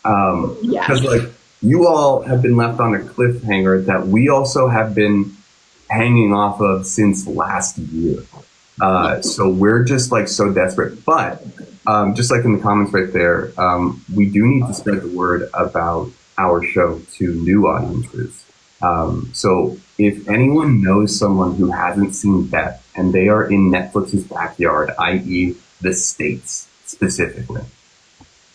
Because like you all have been left on a cliffhanger that we also have been hanging off of since last year. So we're just like so desperate. But just like in the comments right there, we do need to spread the word about our show to new audiences. So if anyone knows someone who hasn't seen Beth and they are in Netflix's backyard, i.e. the States specifically,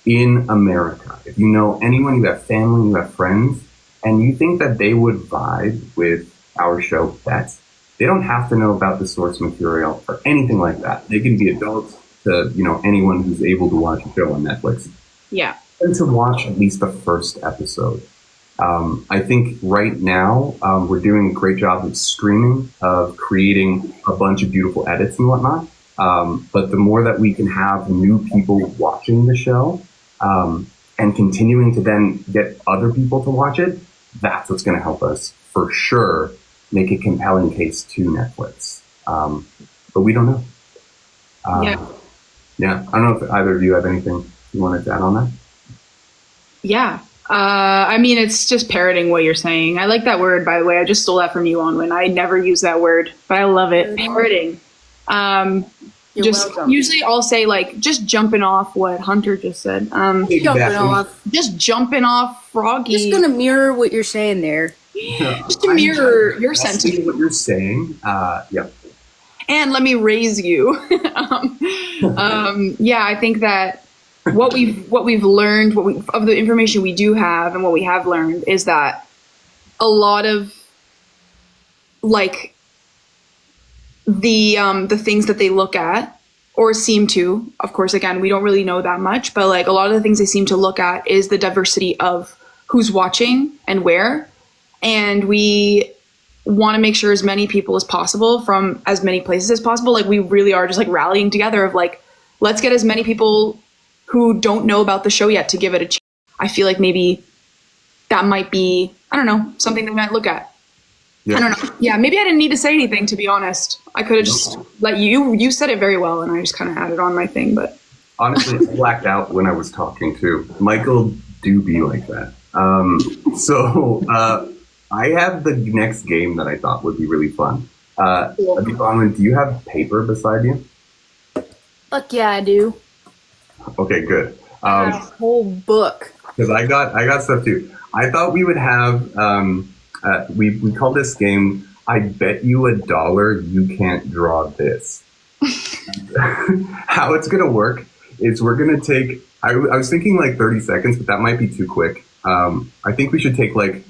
in America, if you know anyone, you have family, you have friends, and you think that they would vibe with our show Beth, they don't have to know about the source material or anything like that. They can be adults to, anyone who's able to watch a show on Netflix. Yeah. And to watch at least the first episode. I think right now we're doing a great job of streaming, of creating a bunch of beautiful edits and whatnot. But the more that we can have new people watching the show and continuing to then get other people to watch it, that's what's going to help us for sure make a compelling case to Netflix. But we don't know. Yeah. I don't know if either of you have anything you wanted to add on that. Yeah. I mean, it's just parroting what you're saying. I like that word, by the way. I just stole that from you, Anwen. I never use that word, but I love it. Parroting. Just welcome. Usually I'll say like just jumping off what Hunter just said. Exactly. Just jumping off Froggy. Just gonna mirror what you're saying there. Just to mirror your sentiment. What you're saying. Yeah. And let me raise you. Yeah, I think that what we've learned, of the information we do have, and what we have learned is that a lot of like the things that they look at or seem to, of course, again, we don't really know that much, but like a lot of the things they seem to look at is the diversity of who's watching and where. And we want to make sure as many people as possible from as many places as possible. Like we really are just like rallying together of like, let's get as many people who don't know about the show yet to give it a chance. I feel like maybe that might be, I don't know, something they might look at. Yeah. I don't know. Yeah, maybe I didn't need to say anything, to be honest. I could have just let you said it very well, and I just kind of added on my thing. But honestly, I blacked out when I was talking too. Michael do be like that. So I have the next game that I thought would be really fun. Aviva, do you have paper beside you? Fuck yeah, I do. Okay, good. A whole book. Because I got stuff too. I thought we would have. We call this game, I bet you $1 you can't draw this. How it's going to work is we're going to take, I was thinking like 30 seconds, but that might be too quick. I think we should take like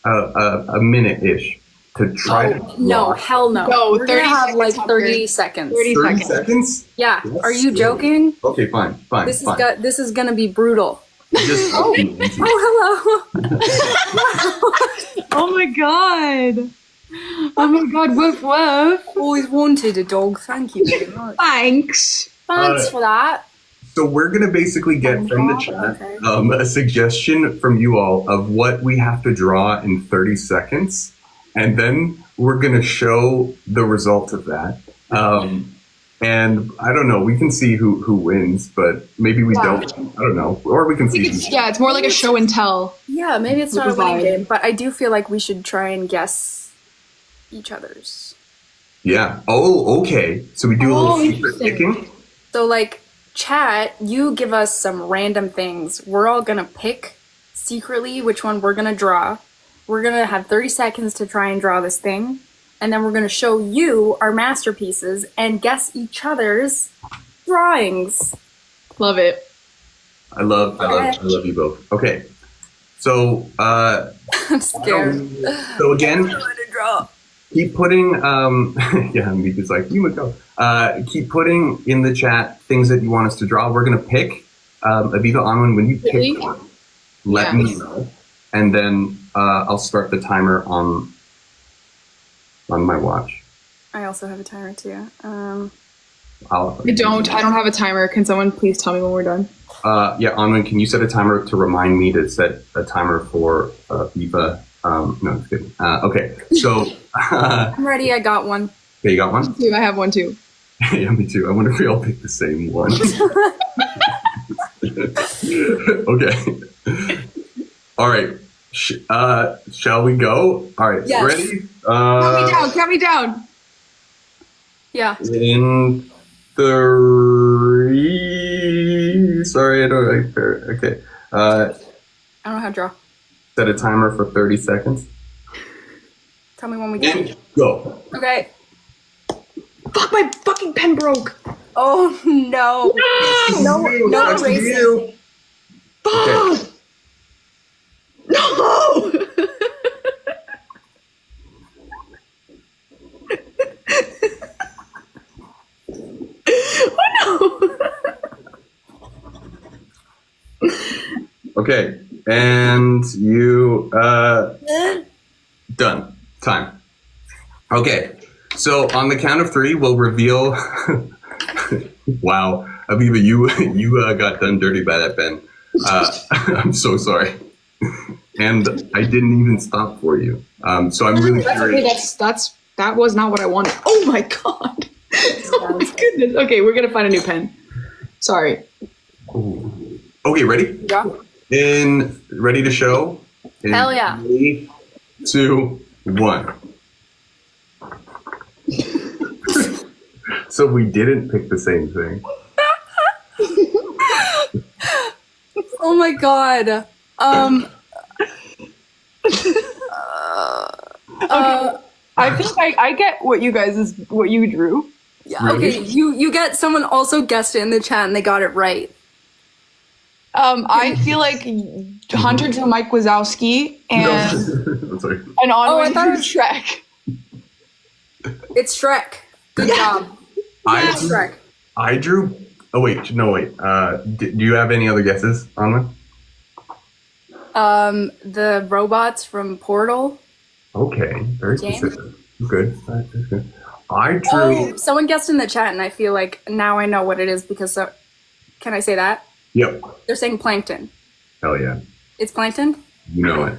a minute-ish to try to. No, hell no. No, we're going to have like 30 seconds. 30 seconds? Yeah. That's Are you scary. joking? Okay, fine. This is going to be brutal. Just hello. Oh my god. Oh my god, woof woof. Always wanted a dog. Thank you very much. Thanks for that. So we're going to basically get from the chat a suggestion from you all of what we have to draw in 30 seconds. And then we're going to show the result of that. And I don't know, we can see who wins, but maybe we don't. I don't know. Or we can see. It's more like a show and tell. Yeah, maybe it's not a winning game, but I do feel like we should try and guess each other's. Yeah. Oh, okay. So we do a little secret picking. So like, chat, you give us some random things. We're all gonna pick secretly which one we're gonna draw. We're gonna have 30 seconds to try and draw this thing. And then we're going to show you our masterpieces and guess each other's drawings. Love it. I love you both. Okay. So, I'm scared. So again, keep putting, yeah, Mika's like, you would go. Keep putting in the chat things that you want us to draw. We're going to pick, Aviva, Anwen, when you pick one, let me know. And then I'll start the timer on my watch. I also have a timer too. I don't have a timer. Can someone please tell me when we're done? Yeah, Anwen, can you set a timer to remind me to set a timer for Aviva? No, I'm just kidding. Okay, so... I'm ready, I got one. Okay, you got one? I have one too. Yeah, me too. I wonder if we all pick the same one. Okay. All right. Shall we go? All right. Yes. Ready? Count me down. Yeah. In 3. Sorry, I don't like fair. Okay. I don't know how to draw. Set a timer for 30 seconds. Tell me when we get. Go. Okay. Fuck, my fucking pen broke. Oh no. No erasing. Fuck. Okay. No. Okay. And you done. Time. Okay. So on the count of 3, we'll reveal. Wow, Aviva, you got done dirty by that pen. I'm so sorry, and I didn't even stop for you. So I'm really curious. Okay, that was not what I wanted. Oh my god! Oh my goodness. Okay, we're gonna find a new pen. Sorry. Ooh. Okay, ready? Yeah. Ready to show? Hell yeah. 3, 2, 1. So we didn't pick the same thing. Oh my god. I think I get what you drew. Yeah. Really? Okay. You get someone also guessed it in the chat and they got it right. I feel like Hunter drew Mike Wazowski and I'm sorry. Anwen thought it drew was Shrek. It's Shrek. Good job. Shrek. I drew. Oh wait, no wait. Do you have any other guesses, Anwen? The robots from Portal. Okay, very Game? specific. Good. That's good. I drew. Oh, someone guessed in the chat, and I feel like now I know what it is because. Can I say that? Yep. They're saying plankton. Hell yeah. It's plankton. You know it.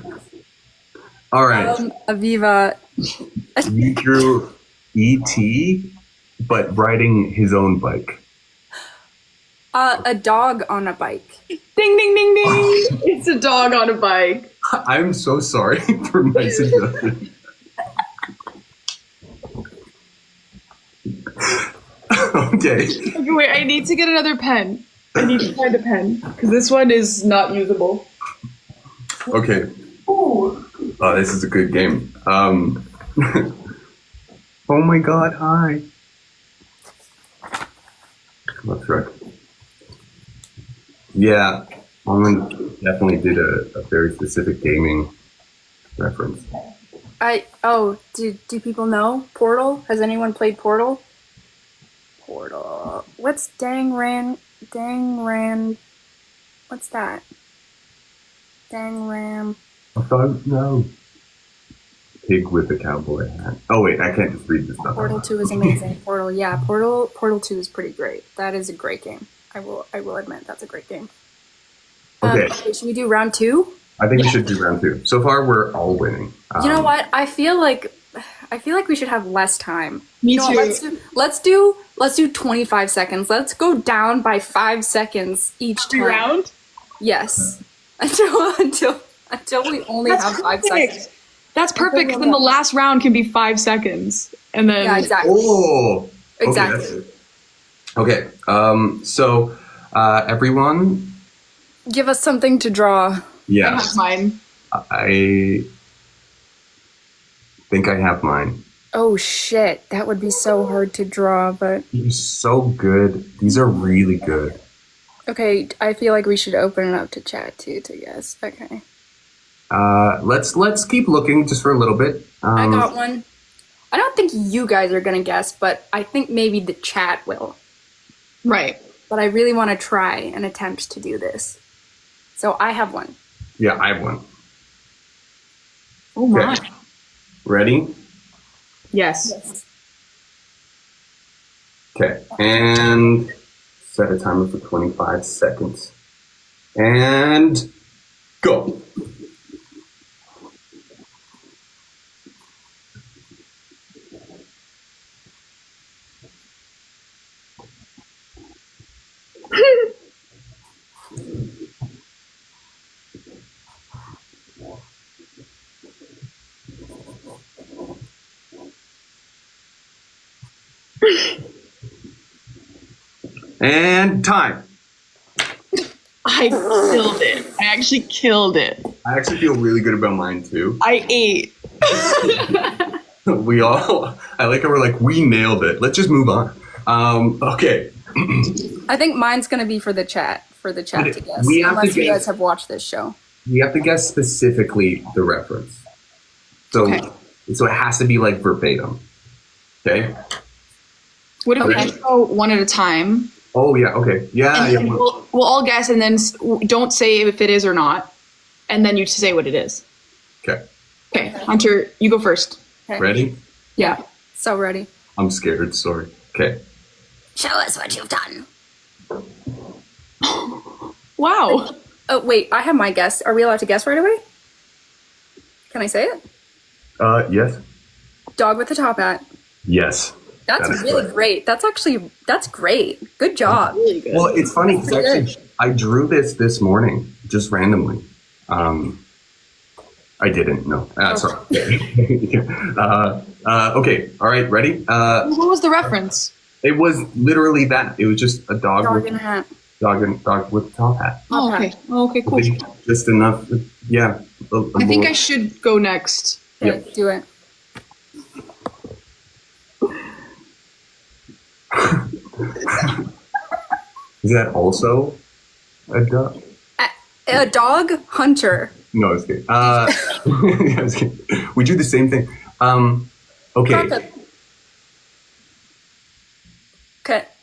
All right. Aviva. You drew E.T., but riding his own bike. A dog on a bike. Ding ding ding ding! It's a dog on a bike. I'm so sorry for my suggestion. Okay. Okay, wait, I need to get another pen. I need to find a pen because this one is not usable. Okay. Ooh. Oh, this is a good game. Oh my god, hi. That's right. Yeah, Anwen definitely did a very specific gaming reference. Do people know Portal? Has anyone played Portal? Portal. What's Dang Ran? What's that? Dang Ram. I don't know. Pig with a cowboy hat. Oh wait, I can't just read this stuff. Portal 2 is amazing. Portal 2 is pretty great. That is a great game. I will admit that's a great game. Okay. Should we do round 2? I think we should do round 2. So far, we're all winning. You know what? I feel like we should have less time. Me too. Let's do 25 seconds. Let's go down by 5 seconds each time. Round? Yes. Until we only have 5 seconds. That's perfect because then the last round can be 5 seconds. And then Yeah, exactly. Oh! Exactly. Okay, so everyone... Give us something to draw. Yes. I have mine. I think I have mine. Oh shit, that would be so hard to draw, but... You're so good. These are really good. Okay, I feel like we should open it up to chat too, to guess. Okay. Let's keep looking just for a little bit. I got one. I don't think you guys are gonna guess, but I think maybe the chat will. Right. But I really want to try and attempt to do this. So I have one. Yeah, I have one. Oh my. Okay. Ready? Yes. Okay, and set a timer for 25 seconds. And go. And time. I killed it. I actually killed it. I actually feel really good about mine too. I ate. I like how we're like, we nailed it. Let's just move on. Okay. I think mine's going to be for the chat to guess. We have to unless you guess- guys have watched this show. We have to guess specifically the reference. So, Okay. so it has to be like verbatim. Okay? What if we Okay. just go one at a time? Oh, yeah, okay. Yeah, And then yeah. we'll all guess and then don't say if it is or not. And then you say what it is. Okay. Okay, Hunter, you go first. Okay. Ready? Yeah. So ready. I'm scared, sorry. Okay. Show us what you've done. Wow. Oh, wait, I have my guess. Are we allowed to guess right away? Can I say it? Yes. Dog with the top hat. Yes. That's That is really correct. great. That's great. Good job. Really good. Well, it's funny because Pretty actually I drew this morning, just randomly. I didn't, no. Sorry. Okay, all right, ready? What was the reference? It was literally that. It was just a dog, Dog with in a hat. dog with top hat. Oh, okay. Oh, okay, cool. Just enough, yeah. I think I should go next. Okay, Yep. do it. Is that also a dog? A dog hunter. No, I was kidding. Yeah, I was kidding. We do the same thing. Okay.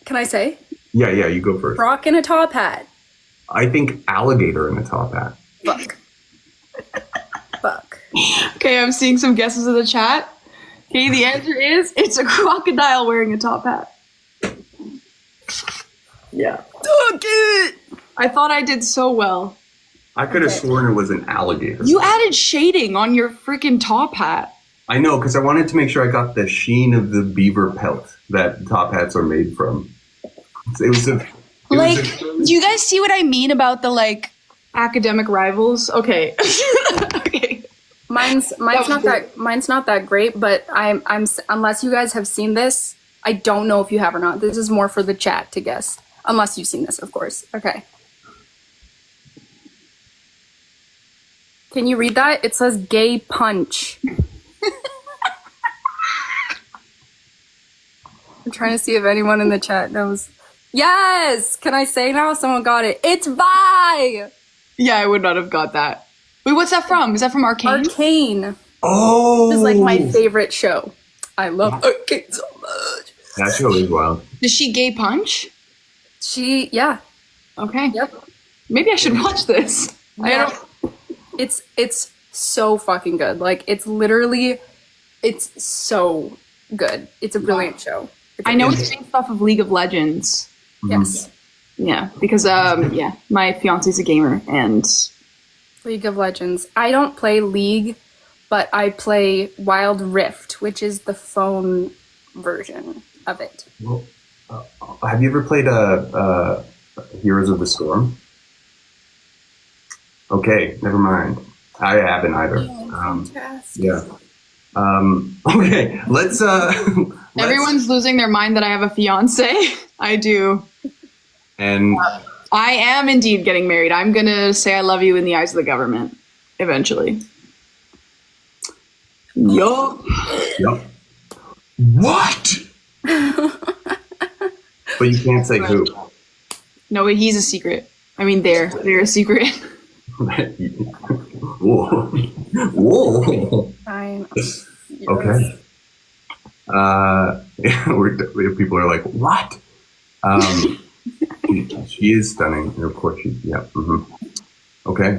Can I say? Yeah, you go first. Rock in a top hat. I think alligator in a top hat. Fuck. Fuck. Okay, I'm seeing some guesses in the chat. Okay, the answer is it's a crocodile wearing a top hat. Yeah. I thought I did so well. I could have Okay. sworn it was an alligator. You added shading on your freaking top hat. I know, because I wanted to make sure I got the sheen of the beaver pelt that top hats are made from. It was a... Do you guys see what I mean about the academic rivals? Okay. Okay. Mine's not that great, but I'm unless you guys have seen this, I don't know if you have or not. This is more for the chat to guess. Unless you've seen this, of course. Okay. Can you read that? It says gay punch. I'm trying to see if anyone in the chat knows. Yes! Can I say now? Someone got it. It's Vi! Yeah, I would not have got that. Wait, what's that from? Is that from Arcane? Arcane. Oh! This is like my favorite show. I love Arcane so much. That show is wild. Does she gay punch? Yeah. Okay. Yep. Maybe I should watch this. I Yeah. don't. It's so fucking good. Like it's so good. It's a brilliant show. I know it's based off of League of Legends. Yes. Yeah, because my fiance's a gamer and League of Legends. I don't play League, but I play Wild Rift, which is the phone version of it. Well, have you ever played Heroes of the Storm? Okay, never mind. I haven't either. Fantastic. Yeah. Okay, let's everyone's losing their mind that I have a fiance. I do. And I am indeed getting married. I'm gonna say I love you in the eyes of the government eventually. Yup. yep. What? But you can't say who. No, he's a secret. I mean, they're a secret. Whoa. Whoa. Fine. Okay. People are like, what? She is stunning, and of course she. Yeah. Okay.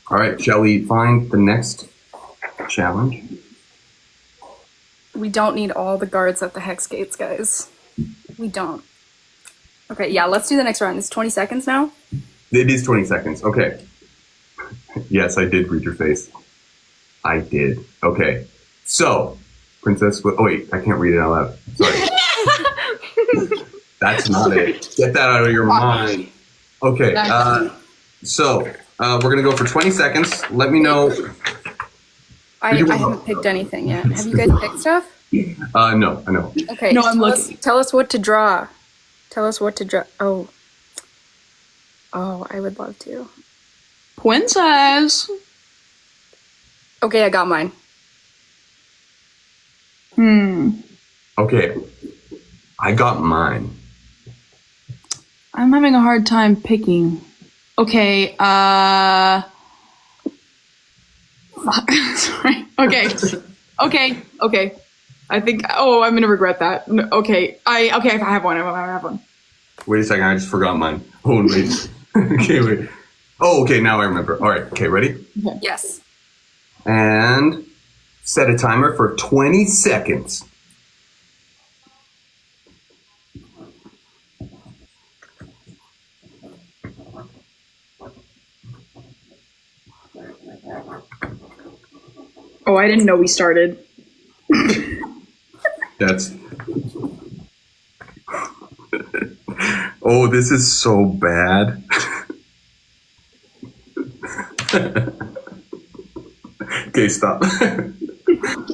All right. Shall we find the next challenge? We don't need all the guards at the hex gates, guys. We don't. Okay, yeah, let's do the next round. It's 20 seconds now. It is 20 seconds. Okay. Yes, I did read your face. I did. Okay. So, Princess... Oh, wait. I can't read it out loud. Sorry. That's not it. Get that out of your mind. Okay. So, we're going to go for 20 seconds. Let me know... I haven't picked anything yet. Have you guys picked stuff? No, I know. Okay. No, I'm looking. Tell us what to draw. Tell us what to draw. Oh, I would love to. Princess. Okay, I got mine. Okay. I got mine. I'm having a hard time picking. Okay, sorry. Okay. I think, I'm gonna regret that. Okay, I have one. Wait a second, I just forgot mine. Oh, wait. Okay, wait. Oh, okay, now I remember. All right, okay, ready? Okay. Yes. And set a timer for 20 seconds. Oh, I didn't know we started. That's... Oh, this is so bad. Okay, stop.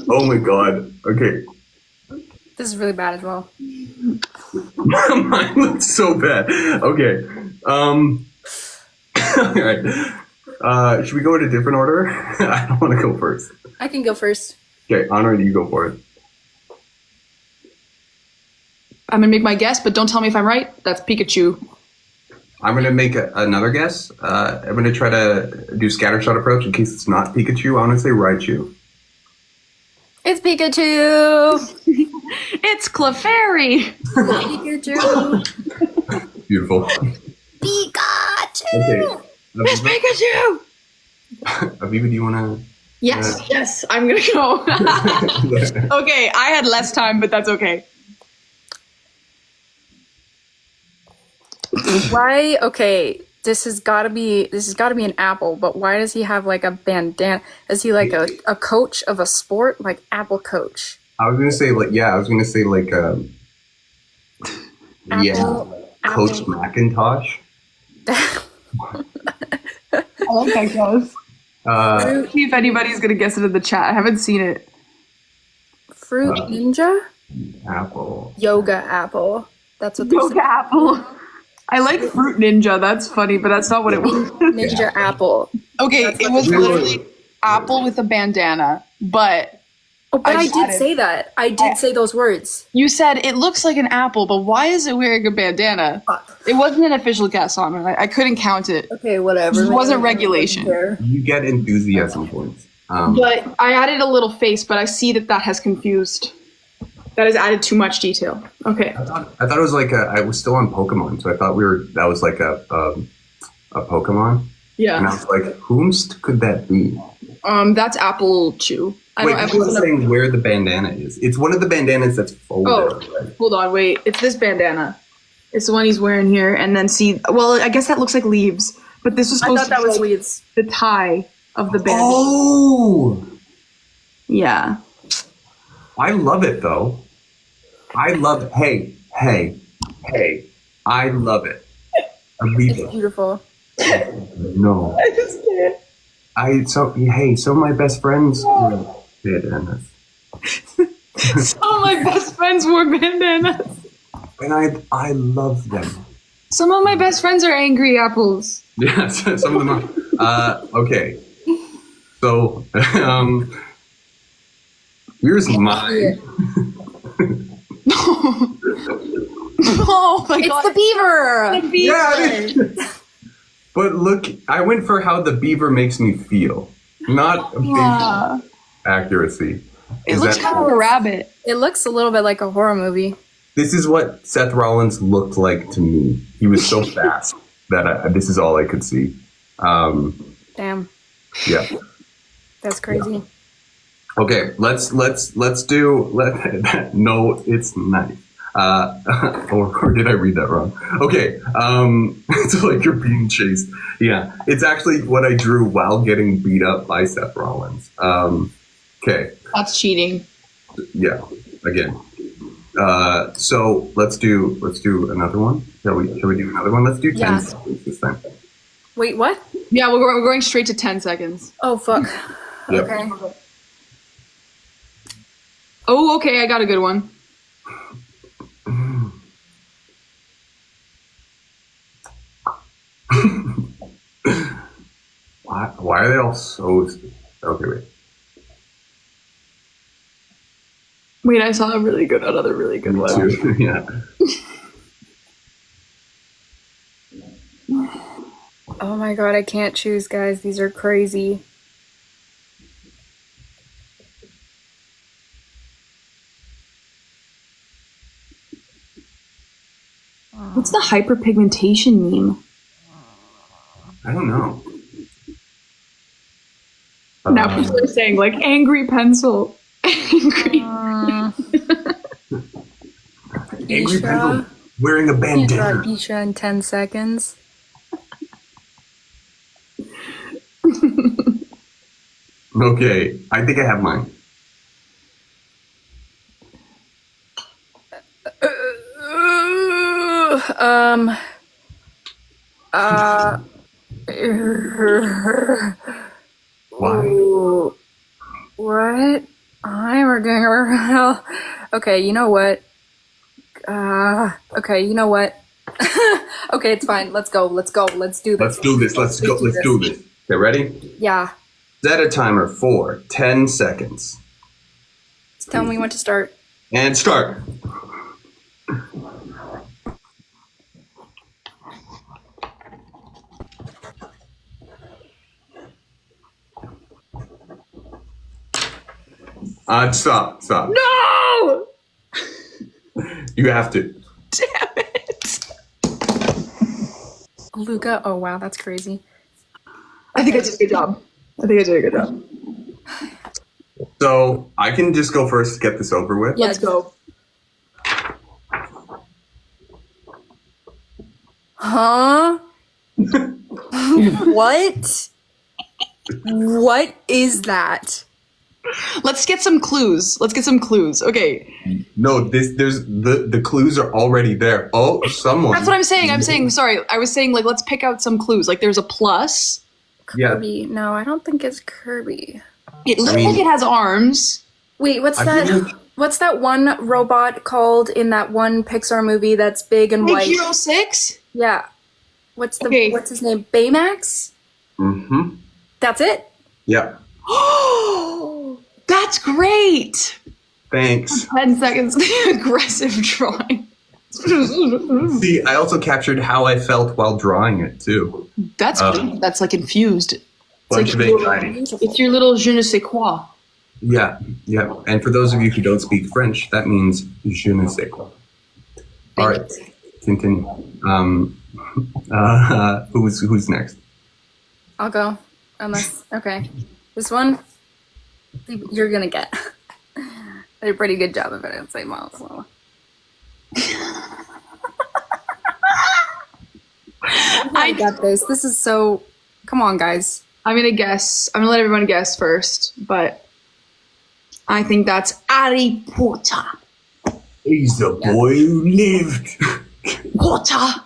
Oh my god. Okay. This is really bad as well. Mine looks so bad. Okay. All right. Should we go in a different order? I don't want to go first. I can go first. Okay, Anwen, you go for it. I'm gonna make my guess, but don't tell me if I'm right. That's Pikachu. I'm going to make another guess. I'm going to try to do scattershot approach in case it's not Pikachu. I want to say Raichu. It's Pikachu! It's Clefairy! Pikachu! Beautiful. Pikachu! Okay. It's Pikachu! Aviva, do you want to... Yes, I'm gonna go. Okay, I had less time, but that's okay. Why? Okay, this has got to be an apple. But why does he have like a bandana? Is he like a coach of a sport, like apple coach? I was gonna say like Coach Macintosh. I like that guess. See if anybody's gonna guess it in the chat. I haven't seen it. Fruit Ninja? Apple. Yoga apple. That's what they're Yoga apple. I like Fruit Ninja. That's funny, but that's not what it was. Ninja apple. Okay, it was literally apple with a bandana, but... Oh, but I did say that. I did say those words. You said it looks like an apple, but why is it wearing a bandana? It wasn't an official guess on it. I couldn't count it. Okay, whatever. It wasn't regulation. You get enthusiasm points. But I added a little face, but I see that has confused. That has added too much detail. Okay. I thought it was like I was still on Pokemon, so I thought that was like a Pokemon. Yeah. And I was like, whom's could that be? That's Apple Chew. Wait, I was saying where the bandana is. It's one of the bandanas that's folded. Oh, hold on, wait. It's this bandana. It's the one he's wearing here, and then see. Well, I guess that looks like leaves, but this was supposed to be like leaves. The tie of the bandana. Oh. Yeah. I love it though. I love it. Hey. I love it. Aviva. It's beautiful. No. I just can't. Some of my best friends were bandanas. Some of my best friends wore bandanas. And I love them. Some of my best friends are angry apples. Yeah, some of them are. Okay. So, here's mine. Oh my god. It's the beaver! The beaver. Yeah, but look, I went for how the beaver makes me feel, not a big accuracy. It looks kind of a rabbit. It looks a little bit like a horror movie. This is what Seth Rollins looked like to me. He was so fast that this is all I could see. Damn. Yeah. That's crazy. Yeah. Okay, let's do. No, it's nice. or did I read that wrong? Okay, so like you're being chased. Yeah, it's actually what I drew while getting beat up by Seth Rollins. Okay. That's cheating. Yeah, again. So let's do another one. Shall we do another one? Let's do 10 seconds this time. Wait, what? Yeah, we're going straight to 10 seconds. Oh, fuck. Yep. Okay. Oh, okay, I got a good one. Why are they all so... Okay, wait. Wait, I saw another really good one. Yeah. Oh my god, I can't choose, guys. These are crazy. What's the hyperpigmentation meme? I don't know. Now people are saying like angry pencil. Angry. Angry pencil wearing a Can't draw bandana. Bisha in 10 seconds. Okay, I think I have mine. Why? Ooh, what? I'm working around. Okay, you know what? Okay, you know what? Okay, it's fine. Let's go. Let's do this. Let's do this. Let's do this. Okay, ready? Yeah. Set a timer for 10 seconds. Just tell me when to start. And start. Stop. No! You have to. Damn it. Luca, oh wow, that's crazy. I think I did a good job. So I can just go first to get this over with. Yeah, Let's go. Huh? What? What is that? Let's get some clues. Okay. No, there's the clues are already there. Oh, someone. That's what I'm saying. Sorry. I was saying like let's pick out some clues. Like there's a plus. Yeah. Kirby. No, I don't think it's Kirby. It looks like it has arms. Wait, what's I that? feel like- What's that one robot called in that one Pixar movie that's big and Big white? Hero 6? Yeah. What's his name? Baymax? Mm-hmm. That's it? Yeah. Oh, that's great. Thanks. 10 seconds. Aggressive drawing. See, I also captured how I felt while drawing it too. That's good. That's like infused. Bunch of anxiety. It's your little je ne sais quoi. Yeah. And for those of you who don't speak French, that means je ne sais quoi. All right, continue. Who's next? I'll go. Unless, okay. This one, you're gonna get. I did a pretty good job of it, I'd say, Miles. So. I got this. This is so... Come on, guys. I'm going to guess. I'm going to let everyone guess first, but I think that's Harry Potter. He's the boy who lived. Potter. I'm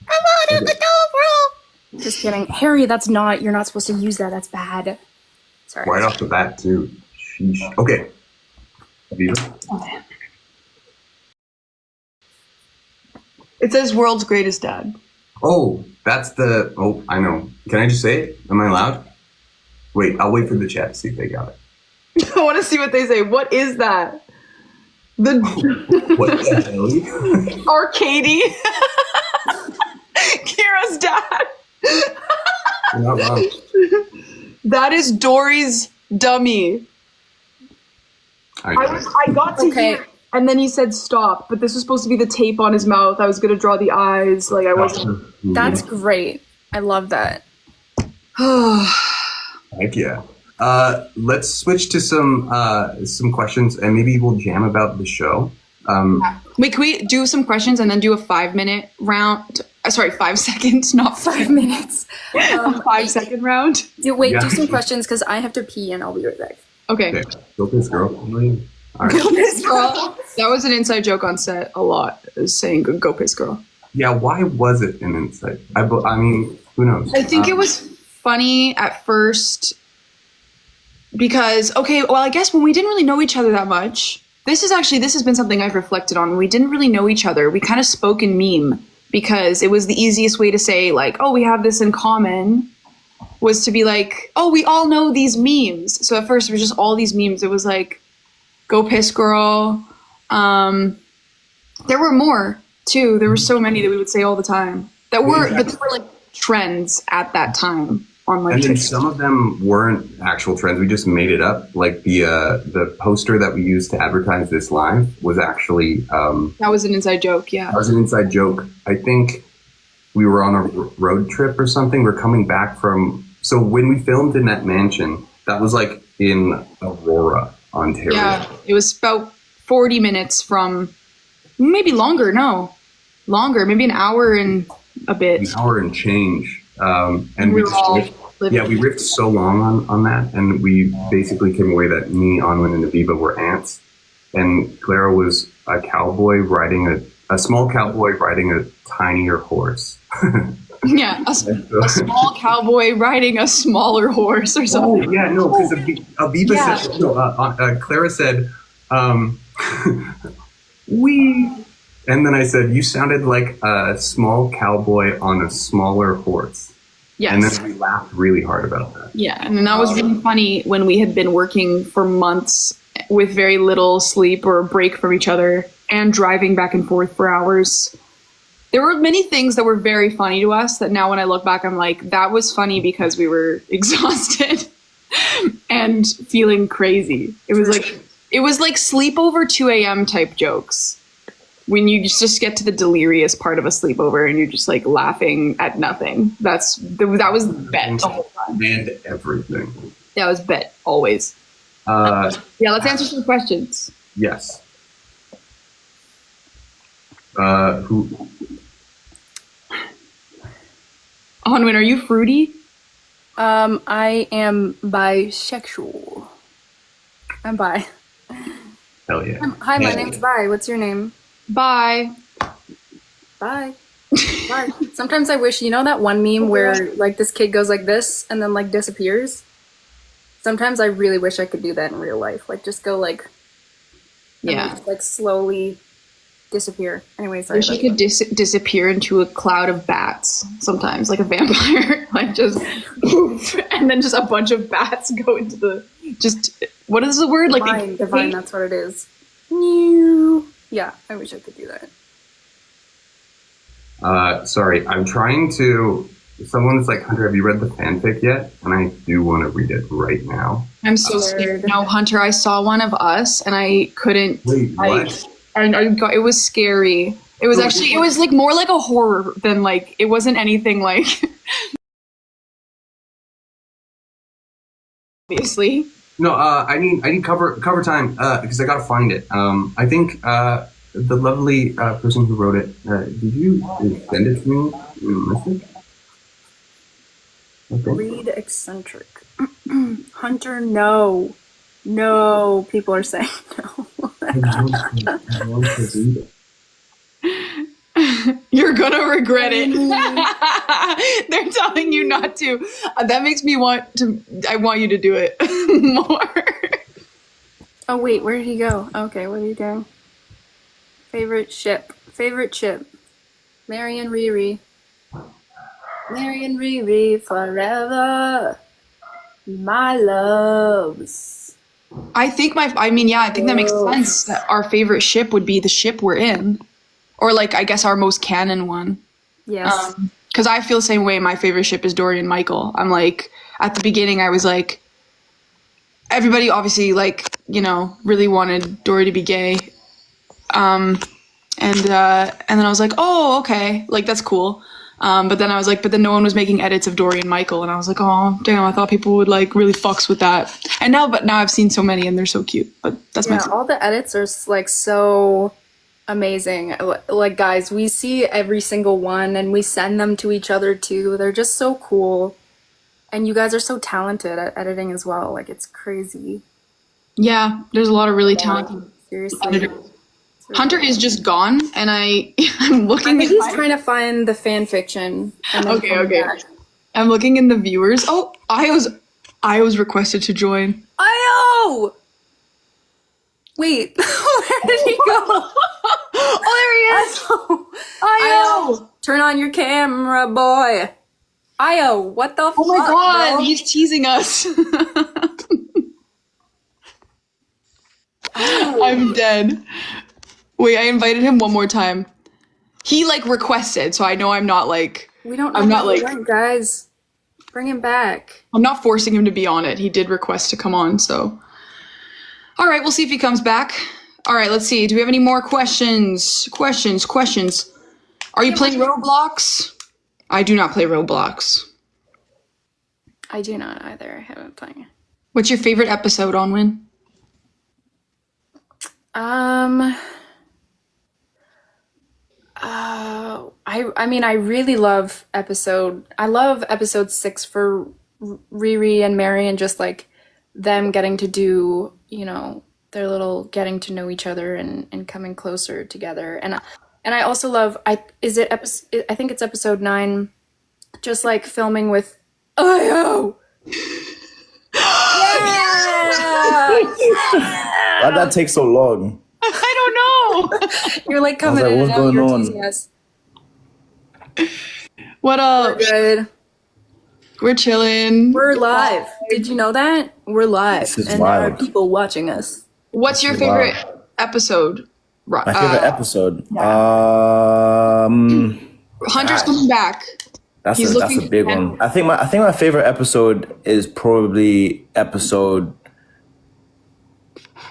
out of the door, bro. Just kidding. Harry, that's not... You're not supposed to use that. That's bad. Sorry. Right off the bat, too. Sheesh. Okay. Aviva? Okay. It says world's greatest dad. Oh, that's the... Oh, I know. Can I just say it? Am I allowed? Wait, I'll wait for the chat to see if they got it. I want to see what they say. What is that? The What the hell? Arcady. Kira's dad. You're not wrong. That is Dory's dummy. I got to hear, and then he said stop, but this was supposed to be the tape on his mouth. I was going to draw the eyes. Like I wasn't. That's great. I love that. Heck yeah. Let's switch to some questions, and maybe we'll jam about the show. Wait, can we do some questions and then do a 5-minute round? Sorry, 5 seconds, not 5 minutes. 5-second round. Do some questions because I have to pee and I'll be right back. Okay. Go piss, girl. All right. Go piss, girl. That was an inside joke on set a lot, is saying go piss, girl. Yeah, why was it an inside? I mean, who knows? I think it was funny at first because, okay, well, I guess when we didn't really know each other that much, this has been something I've reflected on. When we didn't really know each other, we kind of spoke in meme because it was the easiest way to say, like, oh, we have this in common, was to be like, oh, we all know these memes. So at first it was just all these memes. It was like, go piss, girl. There were more too. There were so many that we would say all the time but they were like trends at that time on like. And then some of them weren't actual trends. We just made it up. Like the poster that we used to advertise this live was actually that was an inside joke. Yeah, that was an inside joke. I think we were on a road trip or something. We're coming back from. So when we filmed in that mansion, that was like in Aurora, Ontario. Yeah, it was about 40 minutes from. Maybe longer, maybe an hour and a bit. An hour and change. And we riffed so long on that, and we basically came away that me, Anwen, and Aviva were ants, and Clara was a cowboy riding a small cowboy riding a tinier horse. Yeah, a small cowboy riding a smaller horse or something. Oh, yeah, no, because Aviva said, Clara said, and then I said, you sounded like a small cowboy on a smaller horse. Yes. And then we laughed really hard about that. Yeah, and then that was really funny when we had been working for months with very little sleep or break from each other and driving back and forth for hours. There were many things that were very funny to us that now when I look back, I'm like, that was funny because we were exhausted and feeling crazy. It was like sleepover 2 a.m. type jokes. When you just get to the delirious part of a sleepover and you're just like laughing at nothing. That was bet the whole time. And everything. That was bet always. Yeah, let's answer some questions. Yes. Who? Anwen, are you fruity? I am bisexual. I'm bi. Hell yeah. Hi, my name's Bi. What's your name? Bye. Bye. Bye. Sometimes I wish, you know that one meme where like this kid goes like this and then like disappears? Sometimes I really wish I could do that in real life. Like just go like, just, like slowly disappear. Anyways, I wish you could disappear into a cloud of bats sometimes, like a vampire. Like just poof, and then just a bunch of bats go into the, just, what is the word? Like divine, that's what it is. New. Yeah, I wish I could do that. Sorry, I'm trying to. Someone's like, Hunter, have you read the fanfic yet? And I do want to read it right now. I'm so scared. No, Hunter, I saw one of us and I couldn't. Wait, what? It was scary. It was actually, it was like more like a horror than like, it wasn't anything like. Obviously. No, I need cover time because I gotta find it. I think the lovely person who wrote it. Did you send it to me in a message? Okay. Read eccentric. Hunter, no. No, people are saying no. You're gonna regret it. They're telling you not to. That makes me I want you to do it more. Oh wait, where did he go? Okay, what are you doing? Favorite chip. Mary and Riri. Mary and Riri forever. My loves. I think that makes sense that our favorite ship would be the ship we're in. Or like, I guess our most canon one. Yes. Because I feel the same way. My favorite ship is Dory and Michael. I'm like, at the beginning, I was like, everybody obviously like, really wanted Dory to be gay. And then I was like, oh, okay, like that's cool. But then I was like, but then no one was making edits of Dory and Michael, and I was like, oh damn, I thought people would like really fucks with that. And now I've seen so many and they're so cute. But that's my all the edits are like so amazing. Like, guys, we see every single one and we send them to each other too. They're just so cool. And you guys are so talented at editing as well. Like, it's crazy. Yeah, there's a lot of really talented Seriously. editors. Hunter is just gone, and I'm looking. I think he's trying to find the fan fiction. And then Okay. I'm looking in the viewers. Oh, Io's requested to join. Io! Wait, where did he go? Oh, there he is. Io! Turn on your camera, boy. Io, what the fuck? Oh my god, bro? he's teasing us. I'm dead. Wait, I invited him one more time. He like requested, so I know I'm not like We don't know I'm not where he like went, guys. Bring him back. I'm not forcing him to be on it. He did request to come on, so. All right, we'll see if he comes back. All right, let's see. Do we have any more questions? Questions. Are you playing Roblox? I do not play Roblox. I do not either. I haven't played. What's your favorite episode, Anwen? I mean, I really love episode 6 for Riri and Mary, and just like them getting to do, their little getting to know each other and coming closer together. And I also love, I think it's episode 9, just like filming with Io. Why'd that take so long? I don't know. You're like coming I was like, in what's and out, going you're on? teasing us. What up? Good. We're chilling. We're live. Did you know that? We're live. This is and wild. there are people watching us. What's your favorite episode? My favorite episode. Hunter's coming back. That's He's a looking big for- one. I think my favorite episode is probably episode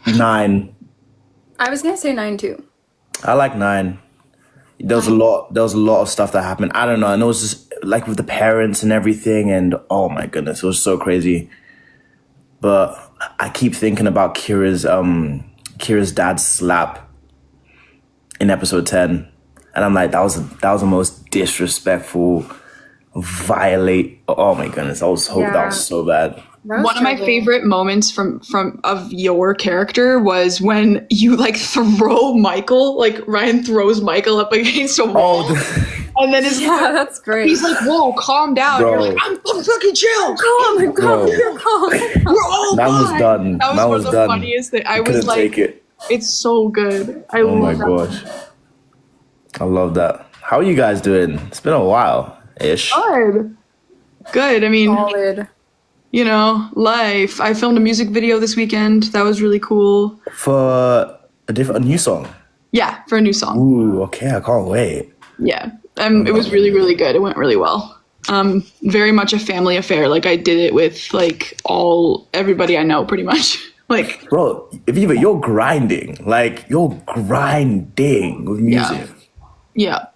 9. I was gonna say 9 too. I like 9. There was a lot of stuff that happened. I don't know. And it was just like with the parents and everything, and oh my goodness, it was so crazy. But I keep thinking about Kira's dad's slap in episode 10. And I'm like, that was the most disrespectful, violate. Oh my goodness, that was so bad. One of my favorite moments from of your character was when you like throw Michael, like Ryan throws Michael up against a wall, and then that's great. He's like, "Whoa, calm down!" Bro. You're like, "I'm fucking chill." Calm. We're all That was fine." done. That was That one was of the done. funniest things. I was Couldn't like, take it. "It's so good." I Oh my love gosh. I love that. How are you guys doing? It's been a while-ish. Good. I mean, Solid. life. I filmed a music video this weekend. That was really cool. For a new song. Yeah, for a new song. Ooh, okay, I can't wait. Yeah. It was really, really good. It went really well. Very much a family affair. Like I did it with like everybody I know pretty much. Like, bro, Aviva, you're grinding. Like you're grinding with music. Yeah.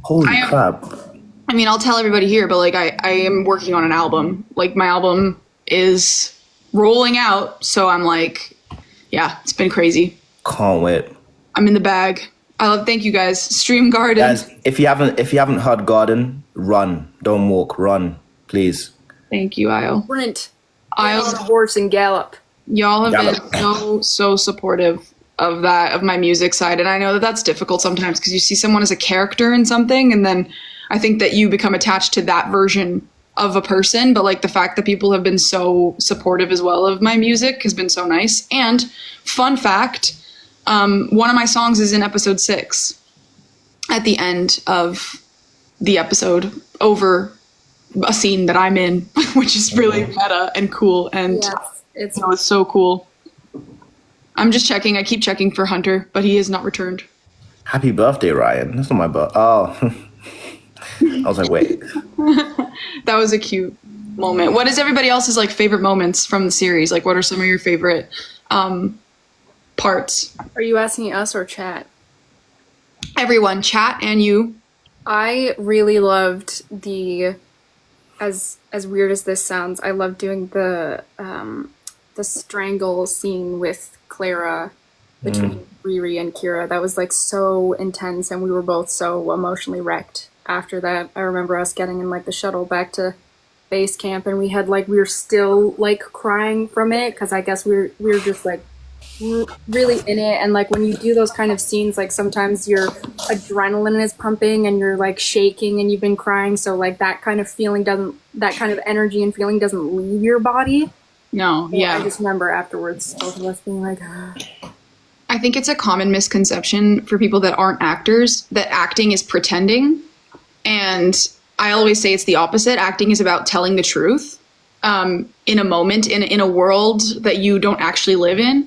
Holy crap. I mean, I'll tell everybody here, but like I am working on an album. Like my album is rolling out, so I'm like, yeah, it's been crazy. Can't wait. I'm in the bag. Thank you guys. Stream Garden. Guys, if you haven't heard Garden, run. Don't walk, run, please. Thank you, Io. Sprint. Io, On a horse and gallop. y'all have been so supportive of my music side, and I know that that's difficult sometimes because you see someone as a character in something, and then I think that you become attached to that version of a person. But like the fact that people have been so supportive as well of my music has been so nice. And fun fact, one of my songs is in episode 6 at the end of the episode over a scene that I'm in, which is really meta and cool. And Yes, it was so cool. I'm just checking. I keep checking for Hunter, but he has not returned. Happy birthday, Ryan. That's not my birthday. Oh. I was like, wait. That was a cute moment. What is everybody else's like favorite moments from the series? Like, what are some of your favorite parts? Are you asking us or chat? Everyone, chat and you. I really loved as weird as this sounds, I love doing the strangle scene with Clara between Riri and Kira. That was like so intense, and we were both so emotionally wrecked after that. I remember us getting in like the shuttle back to base camp, and we were still like crying from it, because I guess we were just like really in it. And like when you do those kind of scenes, like sometimes your adrenaline is pumping and you're like shaking and you've been crying, so like that kind of energy and feeling doesn't leave your body. No, yeah. I just remember afterwards both of us being like, I think it's a common misconception for people that aren't actors that acting is pretending. And I always say it's the opposite. Acting is about telling the truth in a moment, in a world that you don't actually live in.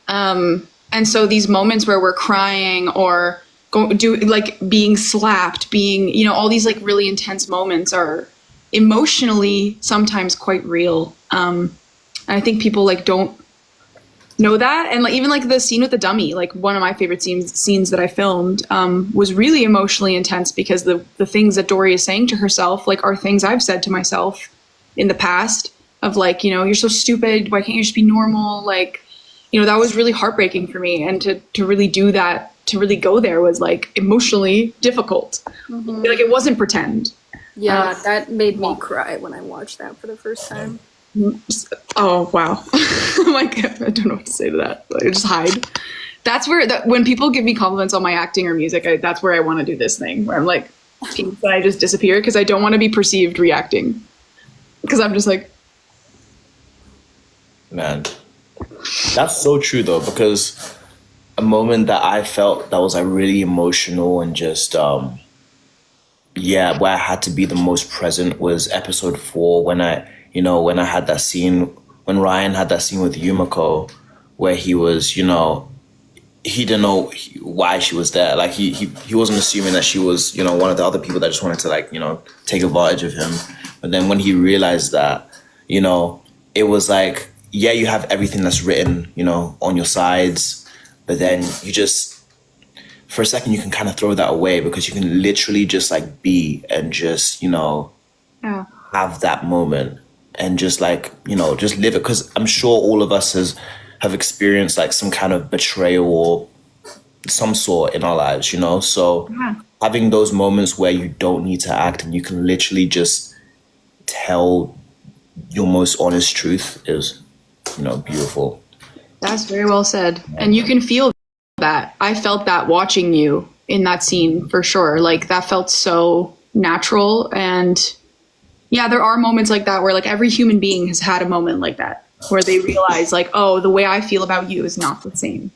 And so these moments where we're crying or being slapped, being, all these like really intense moments are emotionally sometimes quite real. And I think people like don't know that. And like even like the scene with the dummy, like one of my favorite scenes that I filmed was really emotionally intense, because the things that Dory is saying to herself like are things I've said to myself in the past of like, you're so stupid, why can't you just be normal? Like, that was really heartbreaking for me. And to really do that, to really go there was like emotionally difficult. Mm-hmm. Like it wasn't pretend. Yeah, that made me cry when I watched that for the first time. Oh, wow. I'm like, I don't know what to say to that. I just hide. That's where, when people give me compliments on my acting or music, that's where I want to do this thing where I'm like, I just disappear, because I don't want to be perceived reacting. Because I'm just like, man, that's so true though, because a moment that I felt that was like really emotional and just, where I had to be the most present was episode 4 when I had that scene, when Ryan had that scene with Yumiko, where he was, he didn't know why she was there. Like he wasn't assuming that she was, one of the other people that just wanted to like, take advantage of him. But then when he realized that, it was like, yeah, you have everything that's written, on your sides, but then you just, for a second, you can kind of throw that away, because you can literally just like be and just, have that moment. And just like, just live it. Because I'm sure all of us have experienced like some kind of betrayal or some sort in our lives, So having those moments where you don't need to act and you can literally just tell your most honest truth is, beautiful. That's very well said. And you can feel that. I felt that watching you in that scene for sure. Like that felt so natural. And yeah, there are moments like that where like every human being has had a moment like that where they realize like, oh, the way I feel about you is not the same.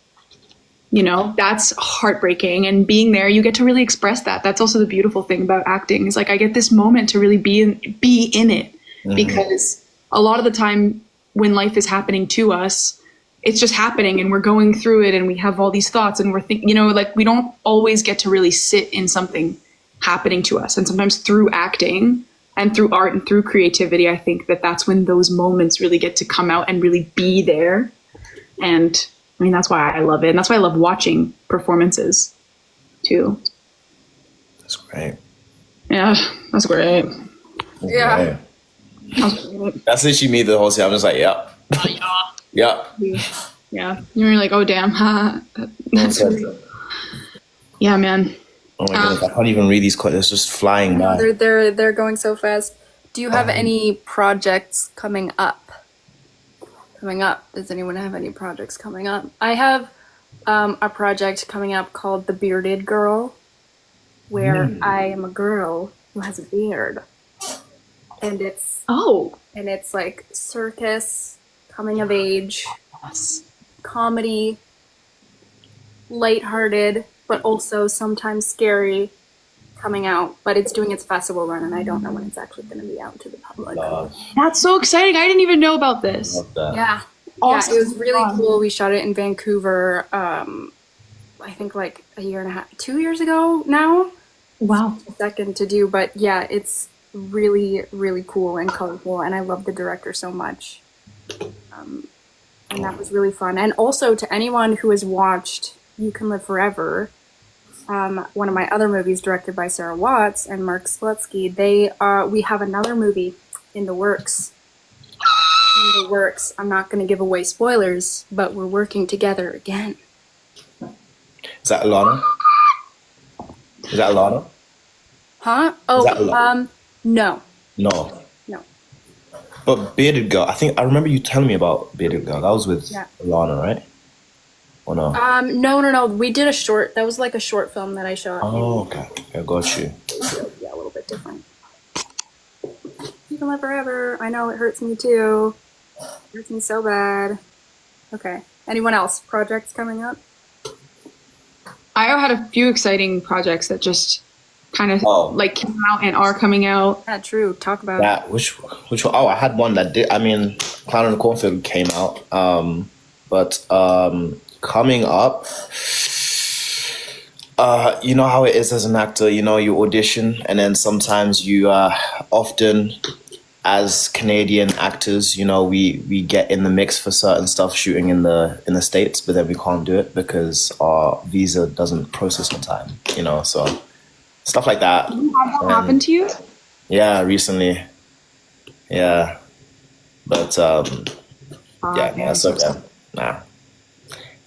That's heartbreaking. And being there, you get to really express that. That's also the beautiful thing about acting is like I get this moment to really be in it. Mm-hmm. Because a lot of the time when life is happening to us, it's just happening and we're going through it and we have all these thoughts and we're thinking, like we don't always get to really sit in something happening to us. And sometimes through acting and through art and through creativity, I think that's when those moments really get to come out and really be there. And I mean, that's why I love it. And that's why I love watching performances too. That's great. Yeah, that's great. Yeah. That's literally me the whole time. I'm just like, yeah. Yeah. Yeah. You're like, oh, damn. That's yeah, man. Oh my goodness, I can't even read these quotes. It's just flying by. They're going so fast. Do you have any projects coming up? Does anyone have any projects coming up? I have a project coming up called The Bearded Girl, where I am a girl who has a beard. And it's like circus, coming of age, comedy, lighthearted, but also sometimes scary, coming out. But it's doing its festival run, and I don't know when it's actually going to be out to the public. That's so exciting! I didn't even know about this. Yeah, awesome. Yeah, it was really cool. We shot it in Vancouver. I think like a year and a half, 2 years ago now. Wow, second to do, but yeah, it's really, really cool and colorful, and I love the director so much. And that was really fun. And also to anyone who has watched You Can Live Forever, one of my other movies directed by Sarah Watts and Mark Slutsky, we have another movie in the works. I'm not going to give away spoilers, but we're working together again. Is that Alana? Is that Alana? Huh? No. No. No. But Bearded Girl, I remember you telling me about Bearded Girl. That was with Alana, right? Or no? No. We did a short. That was like a short film that I shot. Oh, okay. I got you. Yeah, a little bit different. You can live forever. I know it hurts me too. It hurts me so bad. Okay. Anyone else? Projects coming up? I had a few exciting projects that just kind of like came out and are coming out. Yeah, true. Talk about that. Which one? Oh, I had one that did. I mean, Clown in the Cornfield came out. But coming up, you know how it is as an actor. You know, you audition, and then sometimes you often, as Canadian actors, you know, we get in the mix for certain stuff shooting in the States, but then we can't do it because our visa doesn't process on time. You know, so stuff like that. Did you have that happen to you? Yeah, recently. Yeah, but yeah, that's okay. Nah,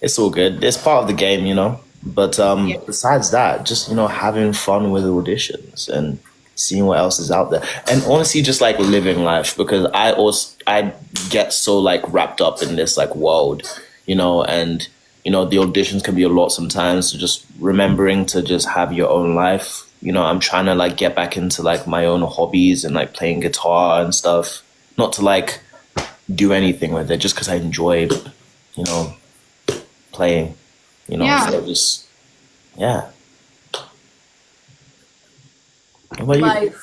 it's all good. It's part of the game, you know. But besides that, just, you know, having fun with auditions and seeing what else is out there, and honestly, just like living life, because I get so like wrapped up in this like world, you know, and you know the auditions can be a lot sometimes. So just remembering to just have your own life. You know, I'm trying to like get back into like my own hobbies and like playing guitar and stuff. Not to like do anything with it, just because I enjoy, you know, playing. You know, so just What about you?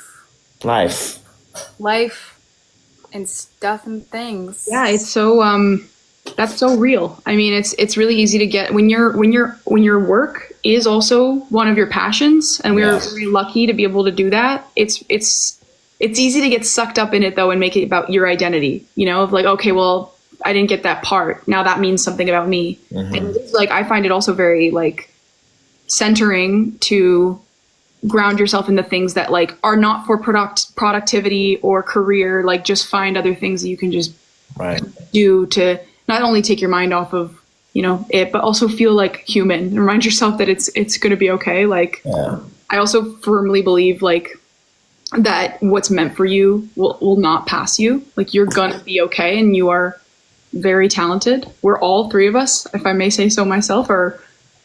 Life and stuff and things. Yeah, it's so that's so real. I mean, it's really easy to get when your work is also one of your passions, and we're very lucky to be able to do that. It's easy to get sucked up in it though and make it about your identity, you know, of like, okay, well, I didn't get that part. Now that means something about me. Mm-hmm. And it's like, I find it also very like centering to ground yourself in the things that like are not for productivity or career. Like just find other things that you can just do to not only take your mind off of, you know, it, but also feel like human and remind yourself that it's going to be okay. Like, I also firmly believe like that what's meant for you will not pass you. Like you're going to be okay. And you are very talented. We're all three of us, if I may say so myself, are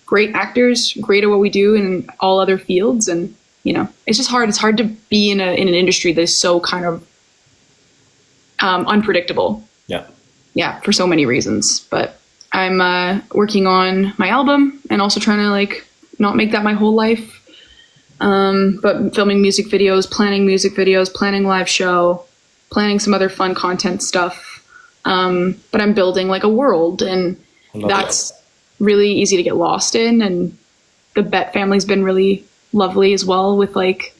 great actors, great at what we do in all other fields. And, you know, it's just hard. It's hard to be in an industry that is so kind of unpredictable. Yeah, for so many reasons. But I'm working on my album and also trying to like not make that my whole life. But filming music videos, planning live show, planning some other fun content stuff. But I'm building like a world, and that's really easy to get lost in. And the Bet family's been really lovely as well with like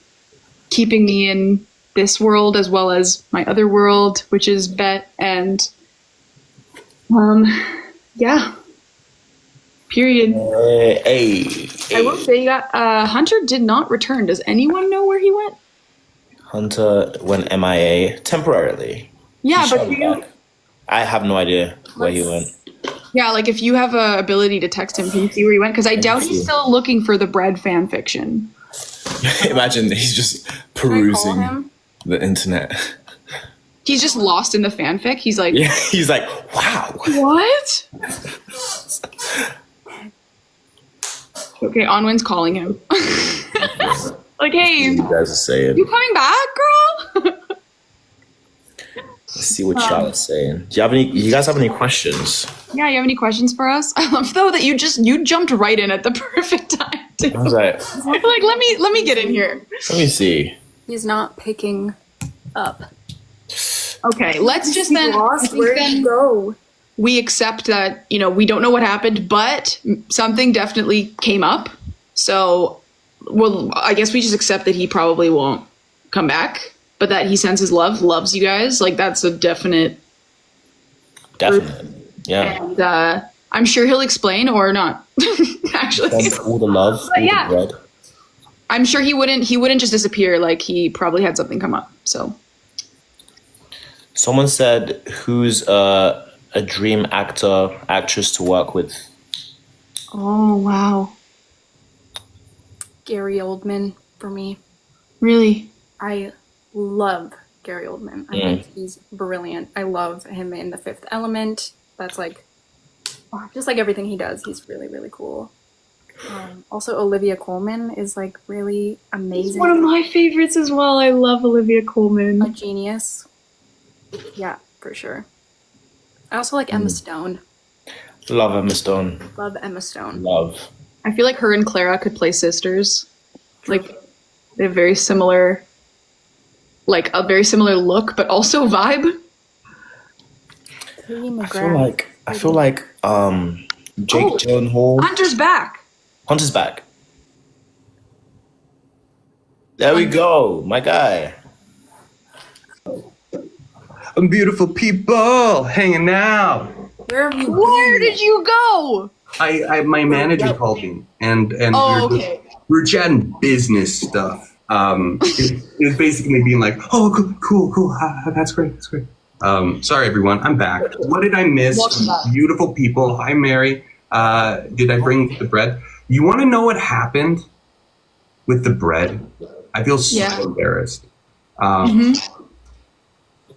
keeping me in this world as well as my other world, which is Bet. And period. I will say that Hunter did not return. Does anyone know where he went? Hunter went MIA temporarily. Yeah, but I have no idea where he went. Yeah, like if you have a ability to text him, can you see where he went? Because I doubt he's still looking for the bread fan fiction. Imagine he's just perusing the internet. He's just lost in the fanfic. He's like, he's like, wow. What? Okay, Anwen's calling him. Like, hey, you guys are saying, you coming back, girl? Let's see what y'all are saying. You guys have any questions? Yeah, you have any questions for us? I love though that you jumped right in at the perfect time. Too. I was like, let me get in here. Let me see. He's not picking up. Okay, let's just then. Where did you go? We accept that, you know, we don't know what happened, but something definitely came up. So, well, I guess we just accept that he probably won't come back, but that he sends his love, loves you guys. Like, that's a definite. Yeah. And I'm sure he'll explain or not, actually. Send all the love, all the bread. I'm sure he wouldn't just disappear. Like, he probably had something come up, so. Someone said, who's a dream actor, actress to work with? Oh, wow. Gary Oldman for me. Really? I love Gary Oldman. I think he's brilliant. I love him in The Fifth Element. That's like, just like everything he does, he's really, really cool. Also, Olivia Colman is like really amazing. She's one of my favorites as well. I love Olivia Colman. A genius. Yeah, for sure. I also like Emma Stone. Love Emma Stone. Love Emma Stone. Love. I feel like her and Clara could play sisters. Like, they have very similar, like a very similar look, but also vibe. I feel like Jake Gyllenhaal. Hunter's back. Hunter's back. There we go, my guy. Beautiful people hanging out. Where have you Where did you go? My manager called me, and okay. we were chatting business stuff. It was basically being like, oh, cool, that's great. Sorry, everyone, I'm back. What did I miss? Beautiful people. Hi, Mary. Did I bring the bread? You want to know what happened with the bread? I feel so embarrassed.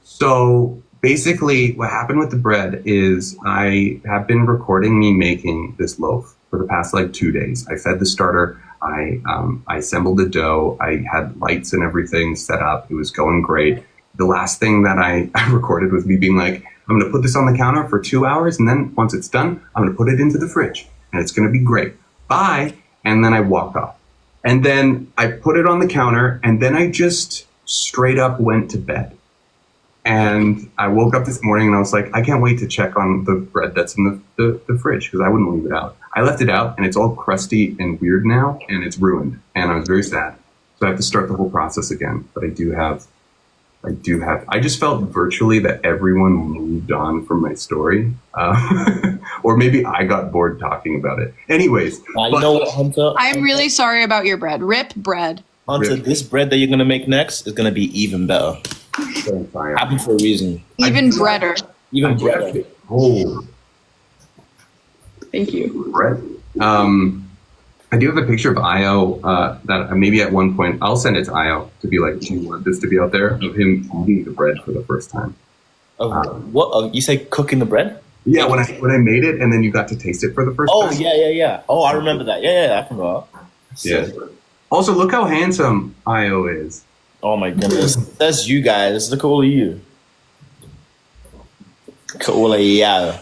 So basically, what happened with the bread is I have been recording me making this loaf for the past like 2 days. I fed the starter. I assembled the dough. I had lights and everything set up. It was going great. The last thing that I recorded was me being like, I'm going to put this on the counter for 2 hours. And then once it's done, I'm going to put it into the fridge and it's going to be great. Bye. And then I walked off. And then I put it on the counter and then I just straight up went to bed. And I woke up this morning and I was like, I can't wait to check on the bread that's in the fridge because I wouldn't leave it out. I left it out and it's all crusty and weird now and it's ruined. And I was very sad. So I have to start the whole process again. But I just felt virtually that everyone moved on from my story. Or maybe I got bored talking about it. Anyways. You know what, Hunter? I'm really sorry about your bread. Rip bread. Hunter, this bread that you're going to make next is going to be even better. Happened for a reason. Even breader. Even breader. Oh. Thank you. Bread. I do have a picture of Io that maybe at one point, I'll send it to Io to be like, do you want this to be out there? Of him eating the bread for the first time. What? You say cooking the bread? Yeah, when I made it and then you got to taste it for the first time. Oh, yeah. Oh, I remember that. Yeah, I forgot. Yeah. Also, look how handsome Io is. Oh my goodness. That's you guys. Look at all of you. Look at all of you.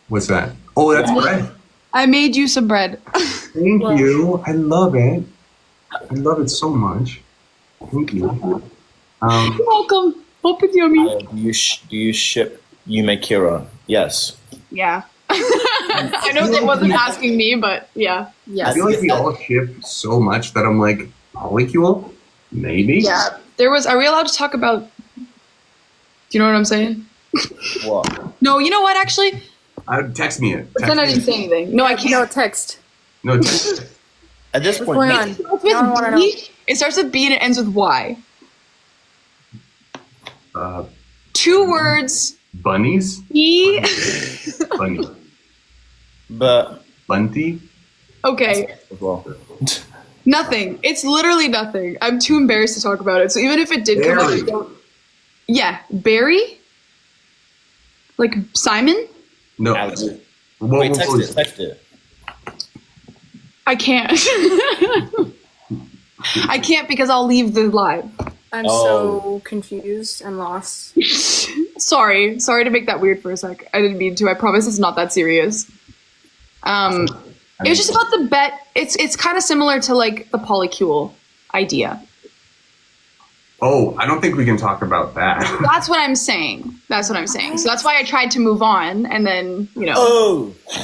What's that? Oh, that's bread. I made you some bread. Thank you. I love it. I love it so much. Thank you. You're welcome. Hope it's yummy. Do you ship Yume Kira? Yes. Yeah. I know they wasn't asking me, but yeah. Yes. I feel like we all ship so much that I'm like, polycule? Maybe? Yeah. Are we allowed to talk about, do you know what I'm saying? What? No, you know what, actually? Text me it. Pretend I didn't say anything. No, I can't. No, text. No, text it. At this point, going on? It starts with B. It starts with B and it ends with Y. 2 words. Bunnies? E. Bunny. but Bunty? Okay. as well. Nothing. It's literally nothing. I'm too embarrassed to talk about it. So even if it did come out, I don't. Yeah. Barry? Like Simon? No. Alex. Whoa, Wait, text it. I can't. I can't because I'll leave the live. I'm so confused and lost. Sorry to make that weird for a sec. I didn't mean to. I promise it's not that serious. It was just about the bet. It's kind of similar to like the polycule idea. Oh, I don't think we can talk about that. That's what I'm saying. So that's why I tried to move on, and then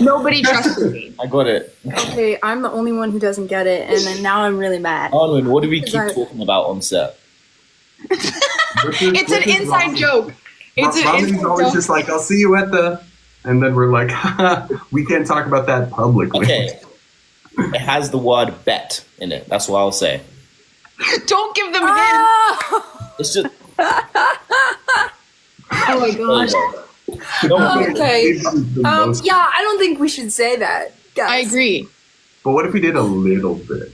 nobody trusted me. I got it. Okay, I'm the only one who doesn't get it, and then now I'm really mad. Anwen, what do we keep talking about on set? It's an inside joke. Rami's always just like, I'll see you at the... And then we're like, we can't talk about that publicly. Okay. It has the word bet in it. That's what I'll say. Don't give them hints. It's just... Oh my gosh. Okay. Yeah, I don't think we should say that, guys. I agree. But what if we did a little bit?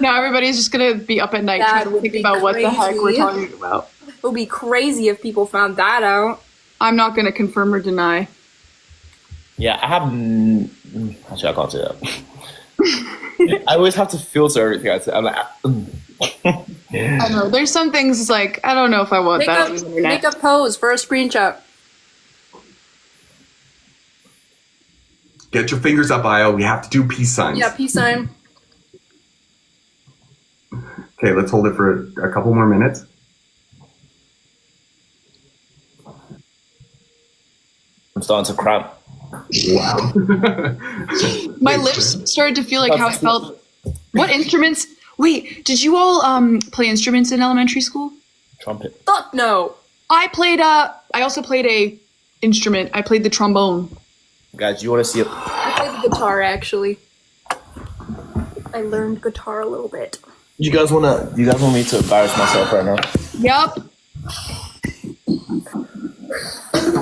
Now everybody's just gonna be up at night That trying to would think be about what the heck we're crazy. talking about. It would be crazy if people found that out. I'm not gonna confirm or deny. Yeah, I have. Actually, I can't say that. I always have to filter everything I say. I'm like, I don't know. There's some things it's like I don't know if I want Make that on the internet. a pose for a screenshot. Get your fingers up, Io. We have to do peace signs. Yeah, peace sign. Okay, let's hold it for a couple more minutes. I'm starting to cramp. Wow. My lips started to feel like how it felt. What instruments? Wait, did you all play instruments in elementary school? Trumpet. Fuck no. I also played a instrument. I played the trombone. Guys, you want to see it? I played the guitar actually. I learned guitar a little bit. You guys want me to embarrass myself right now? Yep.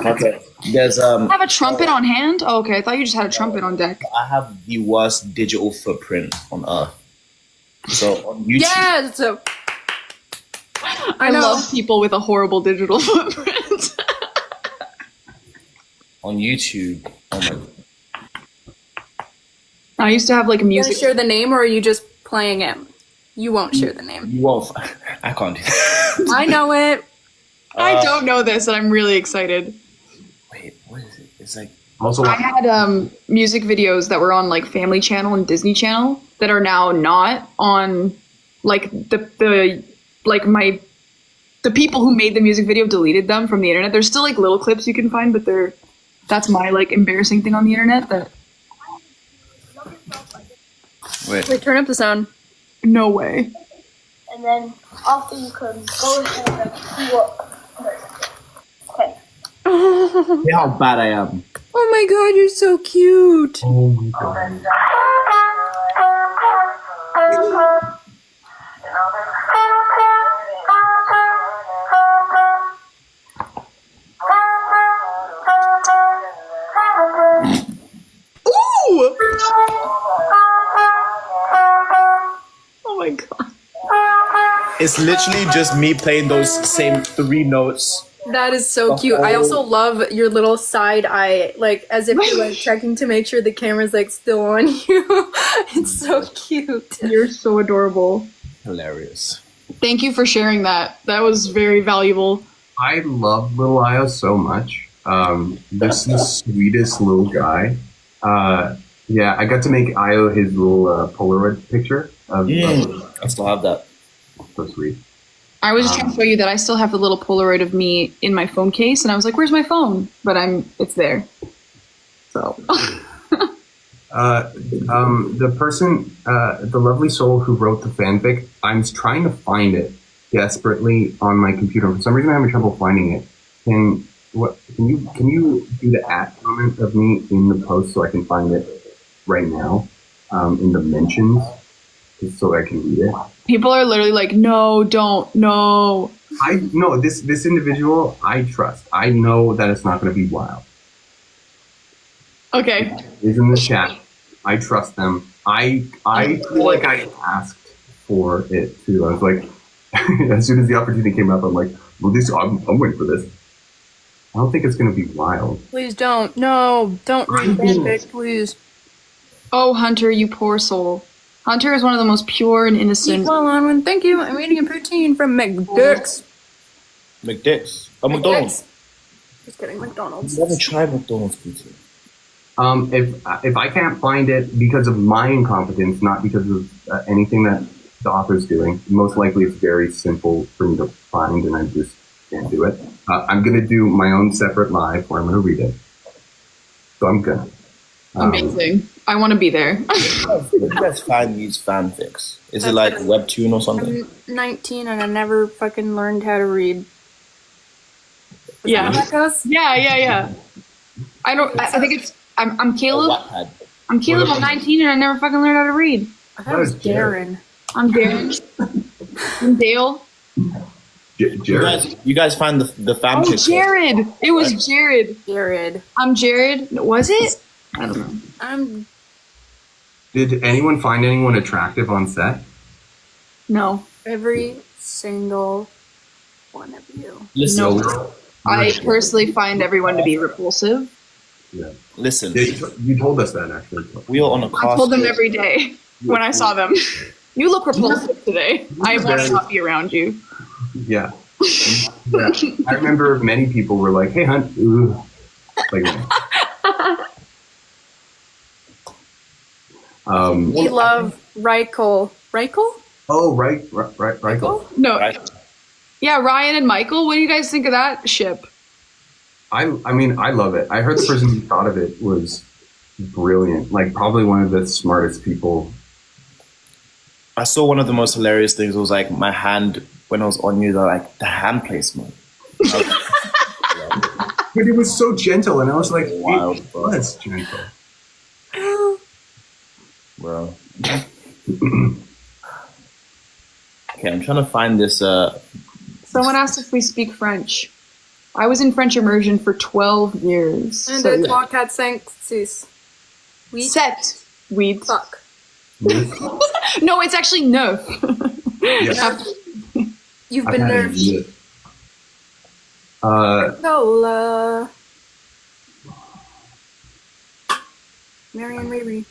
Okay. There's I have a trumpet on hand? Oh, okay, I thought you just had a trumpet on deck. I have the worst digital footprint on earth. So on YouTube, Yeah, so I know. love people with a horrible digital footprint. on YouTube, oh my. I used to have like a you music. gonna share the name or are you just playing it? You won't share the name. You won't. I can't do that. I know it. I don't know this, and I'm really excited. Wait, what is it? It's like Also, I had music videos that were on like Family Channel and Disney Channel that are now not on like the people who made the music video deleted them from the internet. There's still like little clips you can find, but that's my like embarrassing thing on the internet that Wait, turn up the sound. no way. And then after you can go ahead and see what. Okay. see how bad I am. Oh my god, you're so cute. oh my god. Ooh! Oh my god. It's literally just me playing those same 3 notes. That is so cute. I also love your little side eye, like as if you're like checking to make sure the camera's like still on you. It's so cute. You're so adorable. Hilarious. Thank you for sharing that. That was very valuable. I love little Io so much. This is the sweetest little guy. Yeah, I got to make Io his little Polaroid picture. I still have that. So sweet. I was just trying to show you that I still have the little Polaroid of me in my phone case, and I was like, "Where's my phone?" But it's there. So. The person, the lovely soul who wrote the fanfic, I'm trying to find it desperately on my computer. For some reason, I'm having trouble finding it. Can you do the @ comment of me in the post so I can find it right now, in the mentions, just so I can read it? People are literally like, no, don't, no. I know this individual I trust. I know that it's not going to be wild. Okay. It's in the chat. I trust them. I feel like I asked for it too. I was like, as soon as the opportunity came up, I'm like, well, I'm waiting for this. I don't think it's going to be wild. Please don't. No, don't read fanfic, please. Oh, Hunter, you poor soul. Hunter is one of the most pure and innocent. Well, Anwen, thank you. I'm eating a poutine from McDick's. McDick's. Oh, McDonald's. Just kidding, McDonald's. Never tried McDonald's pizza. If I can't find it because of my incompetence, not because of anything that the author's doing, most likely it's very simple for me to find, and I just can't do it. I'm gonna do my own separate live where I'm gonna read it. So I'm gonna. Amazing. I want to be there. You guys find these fanfics? Is it like webtoon or something? I'm 19 and I never fucking learned how to read. Yeah. That goes? Yeah. I think it's. I'm Caleb. Wattpad. I'm Caleb. I'm 19 and I never fucking learned how to read. I thought it was Darren. I'm Darren. I'm Dale. Jared. You guys find the Oh, fanfics? Jared. It was Jared. Jared. I'm Jared. Was it? I don't know. Did anyone find anyone attractive on set? No. Every single one of you. Listen, No. I personally find everyone to be repulsive. Yeah. listen. Yeah, you told us that actually. We are on a cast. I told them every day when I saw them. You look repulsive today. I want to not be around you. Yeah. Yeah. I remember many people were like, "Hey, Hunt." Ooh. Like, We love Reichel. Reichel? oh, right. Cool. No. Right. Yeah, Ryan and Michael. What do you guys think of that ship? I mean, I love it. I heard the person who thought of it was brilliant. Like, probably one of the smartest people. I saw one of the most hilarious things. It was like my hand when I was on you. The hand placement. But it was so gentle, and I was like, Wild, it bro. was gentle. Bro. Okay, I'm trying to find this. Someone asked if we speak French. I was in French immersion for 12 years. And so, the yeah. 3, 4, 5, 6. Oui. 7. Weed. Fuck. No, it's actually 9. Yeah. You've I've been had nerfed. it. Lola. Marianne Riri.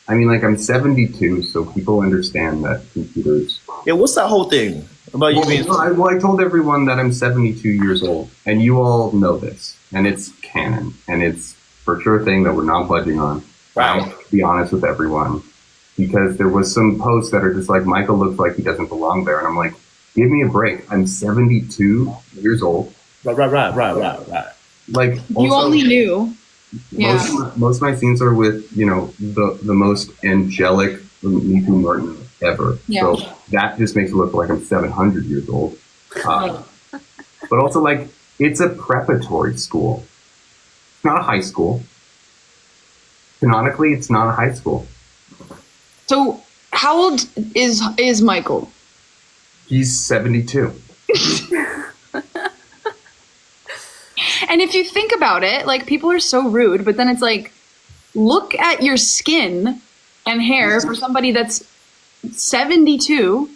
I mean, like, I'm 72, so people understand that computers. Yeah, what's that whole thing about you being? I told everyone that I'm 72 years old, and you all know this, and it's canon, and it's for sure thing that we're not budging on. Right. I'll be honest with everyone, because there was some posts that are just like, Michael looks like he doesn't belong there, and I'm like, give me a break. I'm 72 years old. Right. Like, You also, only knew. Yeah. most of my scenes are with, the most angelic Nico Martin ever. Yeah. So that just makes it look like I'm 700 years old. But also, like, it's a preparatory school. It's not a high school. Canonically, it's not a high school. So, how old is Michael? He's 72. And if you think about it, like, people are so rude, but then it's like, look at your skin and hair for somebody that's 72.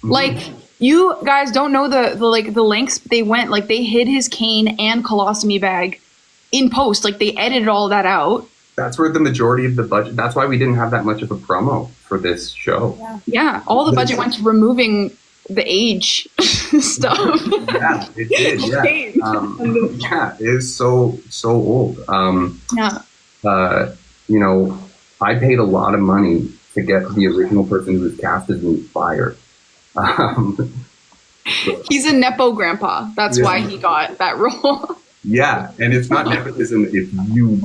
Like, you guys don't know the lengths they went. Like, they hid his cane and colostomy bag in post. Like, they edited all that out. That's where the majority of the budget. That's why we didn't have that much of a promo for this show. Yeah, all the budget went to removing the age stuff. Yeah, it did. Yeah, yeah, it is so old. Yeah. I paid a lot of money to get the original person who was cast as me fired. He's a Nepo grandpa. That's why he got that role. Yeah, and it's not nepotism if you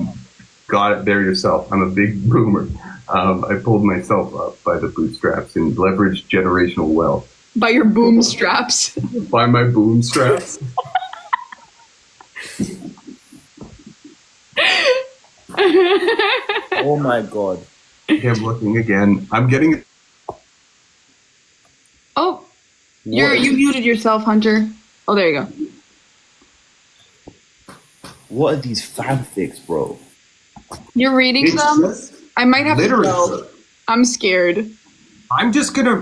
got it there yourself. I'm a big boomer. I pulled myself up by the bootstraps and leveraged generational wealth. By your boom straps. By my boom straps. Oh my god. Okay, I'm looking again. I'm getting. Oh, you muted yourself, Hunter. Oh, there you go. What are these fanfics, bro? You're reading It's them? just I might have to literature. go. I'm scared. I'm just gonna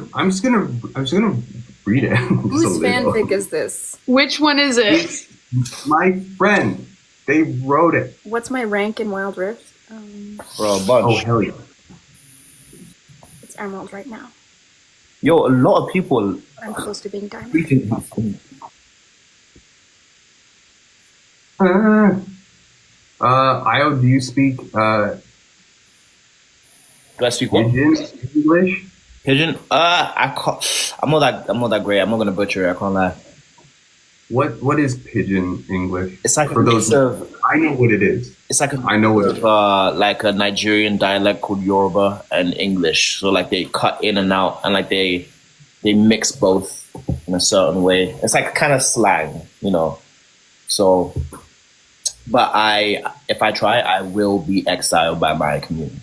read it. Whose fanfic is this? Which one is it? It's my friend. They wrote it. What's my rank in Wild Rift? Bro, a bunch. Oh hell yeah! It's Emerald right now. Yo, a lot of people. I'm close to being Diamond. Io, do you speak Do I speak what? Indian English? Pigeon? I can't. I'm not that great. I'm not gonna butcher it. I can't lie. What is Pidgin English? It's like for a those. mix of. I know what it is. It's like I know what it is. like a Nigerian dialect called Yoruba and English. So like they cut in and out, and like they mix both in a certain way. It's like kind of slang, So, but if I try, I will be exiled by my community.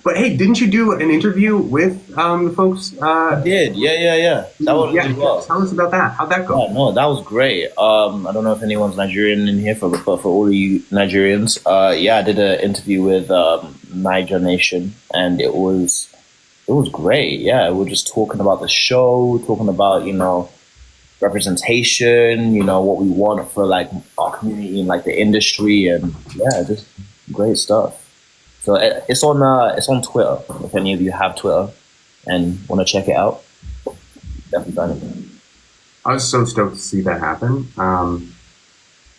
But hey, didn't you do an interview with the folks? I did. Yeah. That was really well. Tell us about that. How'd that go? Yeah, no, that was great. I don't know if anyone's Nigerian in here, but for all of you Nigerians, I did an interview with Niger Nation, and it was great. Yeah, we were just talking about the show, talking about representation, what we want for like our community and like the industry, and yeah, just great stuff. So it's on Twitter. If any of you have Twitter and want to check it out, definitely find it. I was so stoked to see that happen.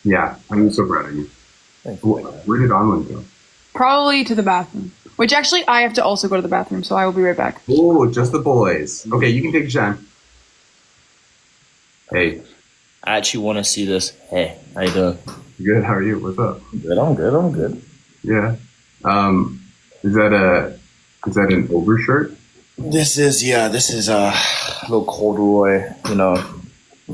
Yeah, I'm so proud of you. Where did Anwen go? Probably to the bathroom. Which actually, I have to also go to the bathroom, so I will be right back. Oh, just the boys. Okay, you can take your time. Hey. I actually want to see this. Hey, how you doing? Good, how are you? What's up? Good, I'm good. Yeah. Is that an overshirt? This is a little corduroy,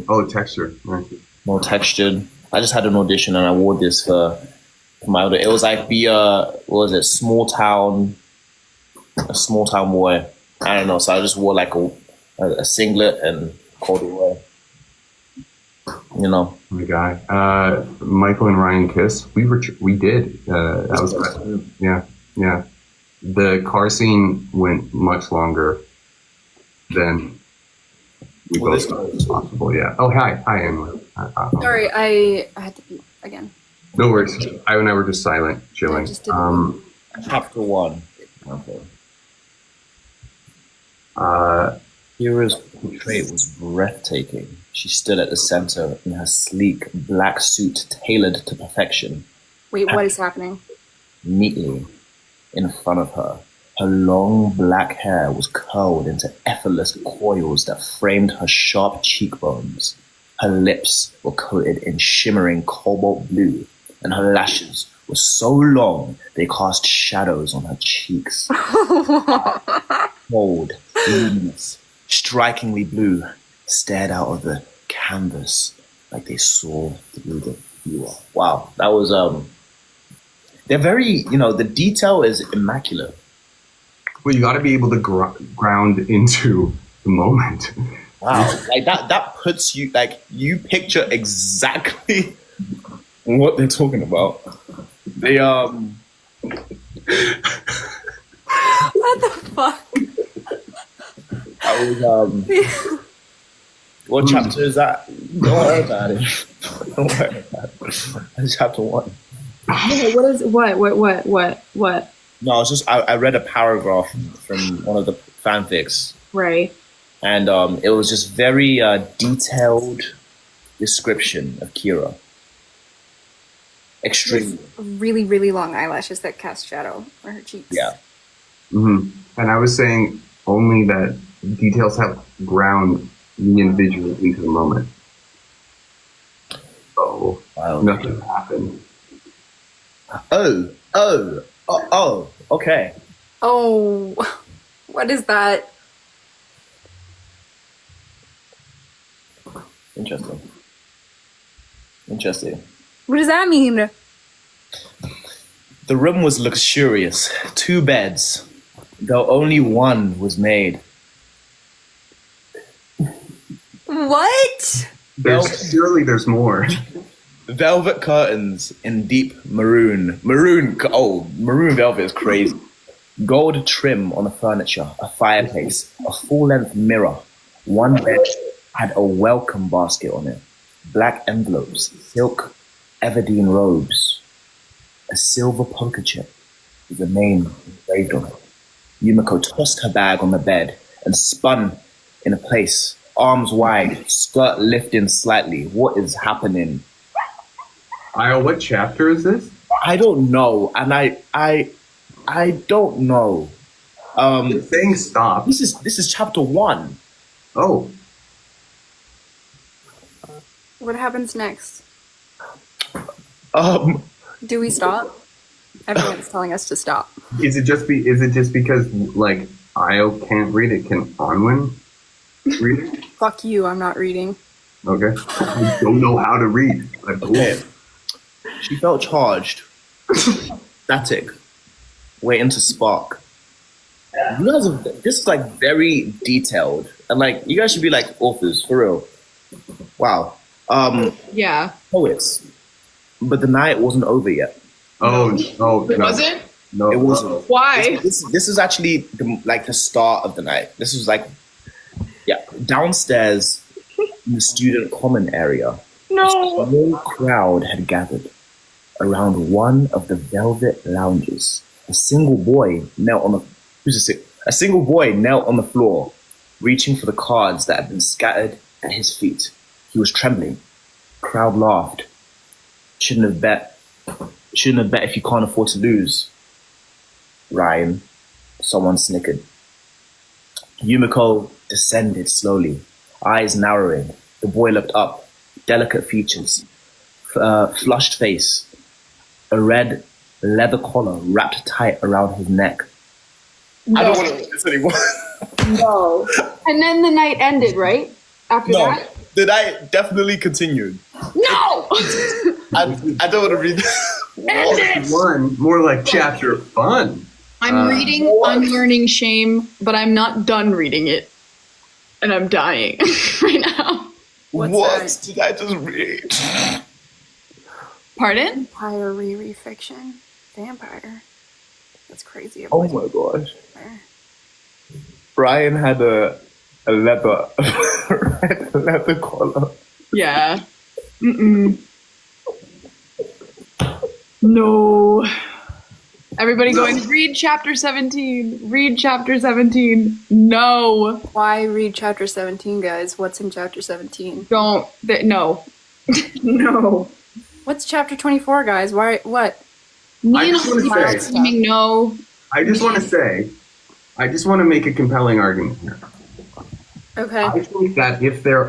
Oh, texture. Nice. more textured. I just had an audition and I wore this for my other. It was like what was it? A small town boy. I don't know. So I just wore like a singlet and corduroy. My guy. Michael and Ryan Kiss. We did. That was yeah. The car scene went much longer than we both thought it was possible. Yeah. Oh, hi, Anwen. Sorry, I had to eat again. No worries. I and I were just silent, chilling. Chapter 1. Okay. Kira's portrait was breathtaking. She stood at the center in her sleek black suit tailored to perfection. Wait, what is happening? Neatly in front of her, her long black hair was curled into effortless coils that framed her sharp cheekbones. Her lips were coated in shimmering cobalt blue, and her lashes were so long they cast shadows on her cheeks. Cold, luminous, strikingly blue, stared out of the canvas like they saw through the viewer. Wow, that was they're very, the detail is immaculate. Well, you got to be able to ground into the moment. Wow, like that puts you, like, you picture exactly what they're talking about. They What the fuck? I was what chapter is that? Don't worry about it. Don't worry about it. That's chapter 1. Yeah, what? No, it's just I read a paragraph from one of the fanfics. Right. And it was just very detailed description of Kira. Extremely. Really, really long eyelashes that cast shadow on her cheeks. Yeah. Mm-hmm. And I was saying only that details help ground the individual into the moment. Oh, wow. Nothing happened. Oh, okay. Oh, what is that? Interesting. What does that mean? The room was luxurious. 2 beds, though only one was made. What? Surely there's more. Velvet curtains in deep maroon. Maroon velvet is crazy. Gold trim on the furniture, a fireplace, a full-length mirror. One bed had a welcome basket on it. Black envelopes, silk Everdeen robes. A silver poker chip with a name engraved on it. Yumiko tossed her bag on the bed and spun in place, arms wide, skirt lifting slightly. What is happening? What chapter is this? I don't know, and I don't know. It's saying stop. This is chapter 1. Oh. What happens next? Do we stop? Everyone's telling us to stop. Is it just because like Io can't read it? Can Anwen read it? Fuck you! I'm not reading. Okay. I don't know how to read. Okay. She felt charged. Static. Waiting to spark. You guys are, this is like very detailed, and like you guys should be like authors for real. Wow. Yeah. Poets. But the night wasn't over yet. Oh, no. Was it? No, It wasn't. Why? This is actually the start of the night. This was like, yeah, downstairs in the student common area. No. A whole crowd had gathered around one of the velvet lounges. A single boy knelt on the floor, reaching for the cards that had been scattered at his feet. He was trembling. The crowd laughed. Shouldn't have bet if you can't afford to lose. Ryan, someone snickered. Yumiko descended slowly, eyes narrowing. The boy looked up, delicate features, flushed face, a red leather collar wrapped tight around his neck. No. I don't want to do this anymore. No. And then the night ended, right? After that? The night definitely continued. No! I don't want to read this. End it! One, more like chapter fun. I'm reading Unlearning Shame, but I'm not done reading it. And I'm dying right now. What's Did I just read? Pardon? Vampire Riri fiction. Vampire. That's crazy. Oh my gosh. Brian had a leather leather collar. Yeah. Mm-mm. No. Everybody going, read chapter 17. Read chapter 17. No. Why read chapter 17, guys? What's in chapter 17? Don't. No. No. What's chapter 24, guys? Why? What? Me and just wanna Olivia are say- screaming no. I just want to make a compelling argument here. Okay. I think that if there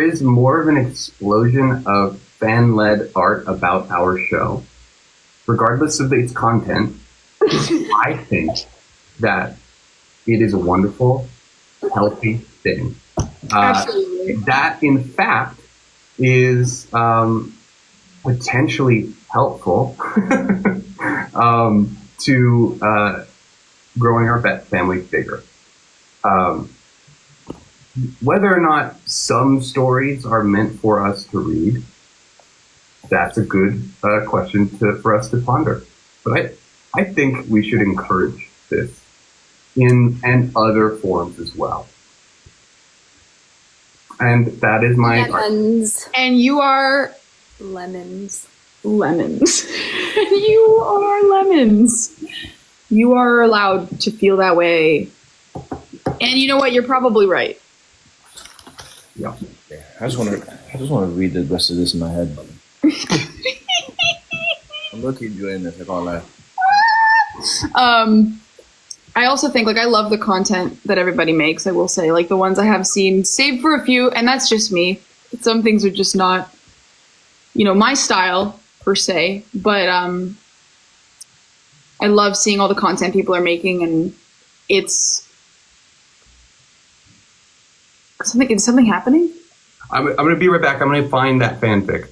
is more of an explosion of fan-led art about our show, regardless of its content, I think that it is a wonderful, healthy thing. Absolutely. That, in fact, is potentially helpful to growing our family bigger. Whether or not some stories are meant for us to read, that's a good question for us to ponder. But I think we should encourage this and other forms as well. And that is my Lemons. And you are Lemons. lemons. You are lemons. You are allowed to feel that way. And you know what? You're probably right. yeah. I just want to read the rest of this in my head. I'm looking enjoying this. I can't lie. I also think, like, I love the content that everybody makes. I will say, like, the ones I have seen, save for a few, and that's just me. Some things are just not, my style per se. But I love seeing all the content people are making, and it's something. Is something happening? I'm going to be right back. I'm going to find that fanfic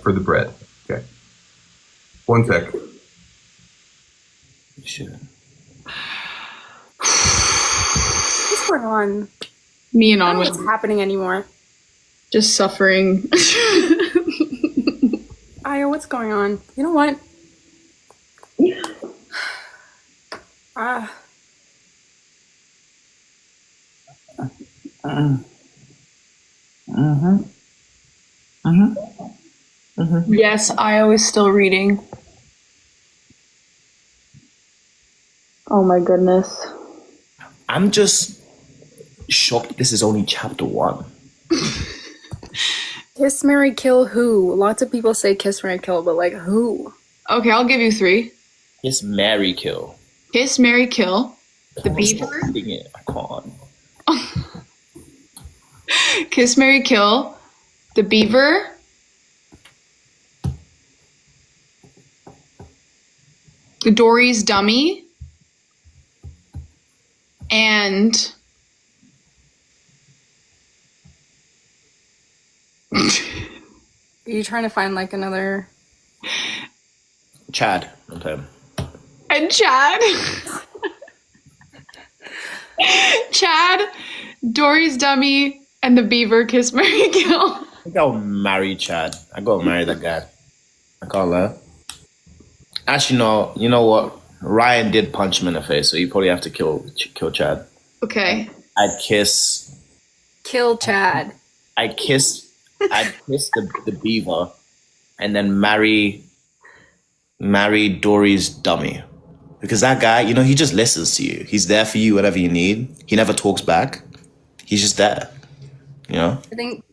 for the bread. Okay. One sec. Sure. What's going on? Me and I don't know Anwen what's happening anymore. just suffering. Aya, what's going on? You know what? Yes, Io is still reading. Oh my goodness. I'm just shocked this is only chapter 1. Kiss, marry, kill who? Lots of people say kiss, marry, kill, but like who? Okay, I'll give you 3. It's Mary Kill. Kiss, marry, kill. The I'm beaver. reading it. I can't. Kiss, marry, kill. The beaver. Dory's dummy. And Are you trying to find like another? Chad. Okay. Chad. Chad, Dory's dummy, and the beaver kiss, Mary, kill. I think I'll marry Chad. I gotta marry that guy. I can't lie. Actually, no. You know what? Ryan did punch him in the face, so you probably have to kill Chad. Okay. I'd kiss Kill Chad. I'd kiss the beaver, and then marry Dory's dummy, because that guy, he just listens to you. He's there for you whatever you need. He never talks back. He's just there. I think.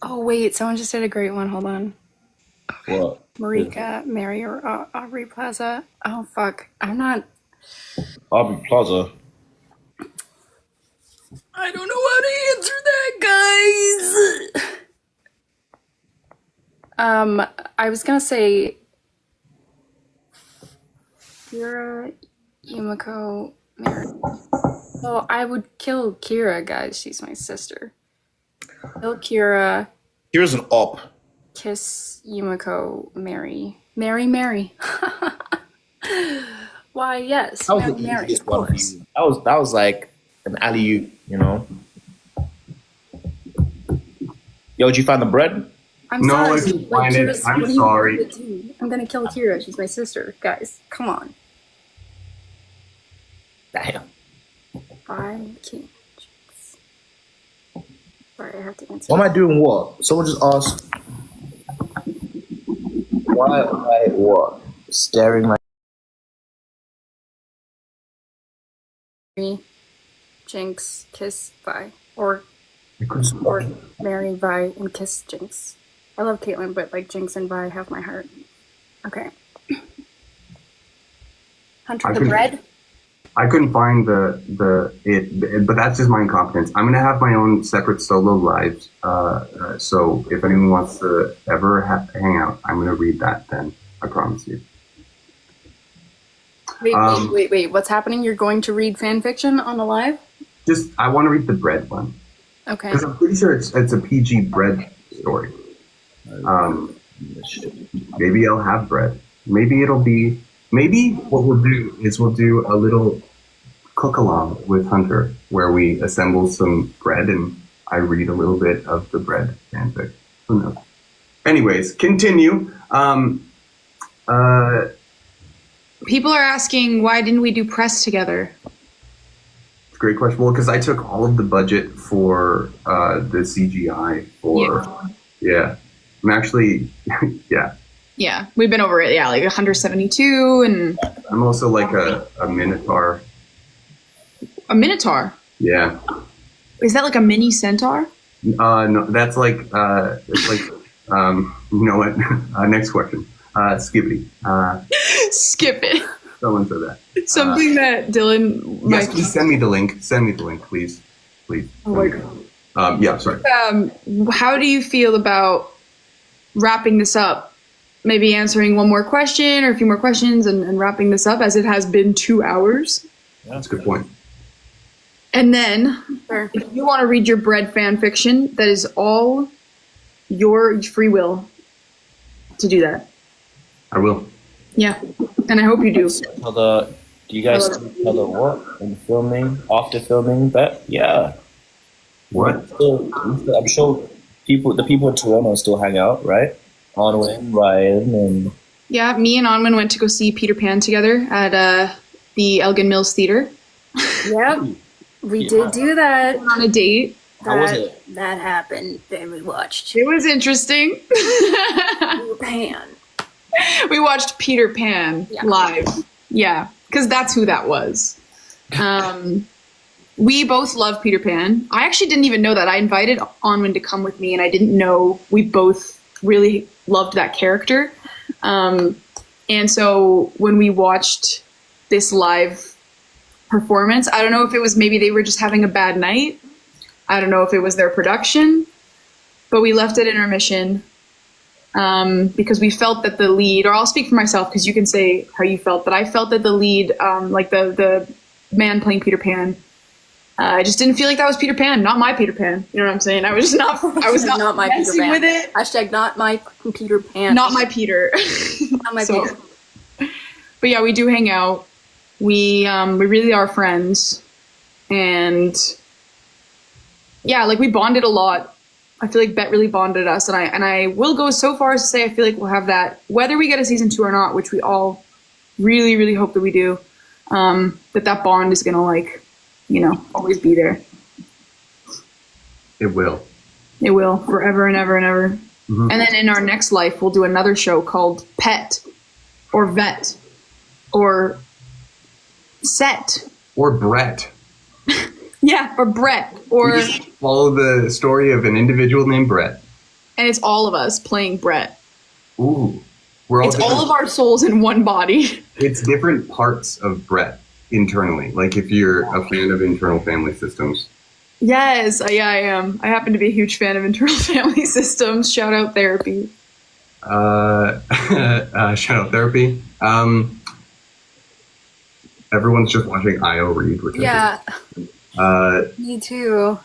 Oh wait, someone just did a great one. Hold on. What? Marika, Mary, or Aubrey Plaza. Oh fuck, I'm not. Aubrey Plaza. I don't know how to answer that, guys. I was gonna say Kira, Yumiko, Mary. Well, I would kill Kira, guys. She's my sister. Kill Kira. Here's an op. Kiss Yumiko, Mary. Mary. Why, yes. That was Mary, the Mary, easiest of one for course. you. That was like an alley-oop, Yo, did you find the bread? I'm No, sorry. I didn't find it. Kira's- I'm what do you sorry. want me to do? I'm gonna kill Kira. She's my sister. Guys, come on. Damn. Fine, king. Sorry, I have to answer. Why am I doing what? Someone just asked. Why am I what? Staring like. Jinx, kiss, Vi. Or I couldn't- marry Vi and kiss Jinx. I love Caitlyn, but like Jinx and Vi have my heart. Okay. Hunter I the couldn't- bread? I couldn't find but that's just my incompetence. I'm gonna have my own separate solo lives. So if anyone wants to ever hang out, I'm gonna read that then. I promise you. Wait. What's happening? You're going to read fan fiction on the live? I want to read the bread one Okay. because I'm pretty sure it's a PG bread story. Maybe I'll have bread. Maybe what we'll do is we'll do a little cook along with Hunter where we assemble some bread and I read a little bit of the bread fanfic. Who knows? Anyways, continue. People are asking, why didn't we do press together? Great question. Well, because I took all of the budget for the CGI for yeah. I'm actually yeah. Yeah, we've been over it. Yeah, like 172 and I'm also like a minotaur. a minotaur. Yeah. Is that like a mini centaur? No, that's like it's like you know what? Next question. Skibbity. Skip it. Someone said that. Something that Dylan Yes, might. please send me the link. Send me the link, please. Oh my God. Yeah, sorry. How do you feel about wrapping this up? Maybe answering one more question or a few more questions and wrapping this up, as it has been 2 hours. That's a good point. And then, Sure. if you want to read your bread fan fiction, that is all your free will to do that. I will. Yeah, and I hope you do. Do you guys tell the what in filming, after filming that? Yeah. What? I'm sure the people in Toronto still hang out, right? Anwen, Ryan, and Yeah, me and Anwen went to go see Peter Pan together at the Elgin Mills Theater Yep. We did do that. on a date. how was it? That happened. Then we watched It was interesting. Pan. We watched Peter Pan live. Yeah, because that's who that was. We both love Peter Pan. I actually didn't even know that. I invited Anwen to come with me, and I didn't know we both really loved that character. And so when we watched this live performance, I don't know if it was maybe they were just having a bad night. I don't know if it was their production, but we left at intermission. Because we felt that the lead, or I'll speak for myself because you can say how you felt, but I felt that the lead, like the man playing Peter Pan, I just didn't feel like that was Peter Pan, not my Peter Pan. You know what I'm saying? I was not Not my Peter messing Pan. with it. Hashtag not my Peter Pan. Not my Peter. Not my So- Peter. But yeah, we do hang out. we really are friends, and yeah, like we bonded a lot. I feel like Bet really bonded us, and I will go so far as to say I feel like we'll have that whether we get a season 2 or not, which we all really, really hope that we do. That bond is gonna, like, you know, always be there. It will. It will, forever and ever and ever. Mm-hmm. And then in our next life, we'll do another show called Pet, or Vet, or Set, or Brett. Yeah, or Brett, or we just follow the story of an individual named Brett, and it's all of us playing Brett. Ooh, it's all of our souls in one body. It's different parts of Brett internally. Like if you're a fan of internal family systems. Yes, yeah, I am. I happen to be a huge fan of internal family systems. Shout out therapy. Shout out therapy. Everyone's just watching Io read, which me too.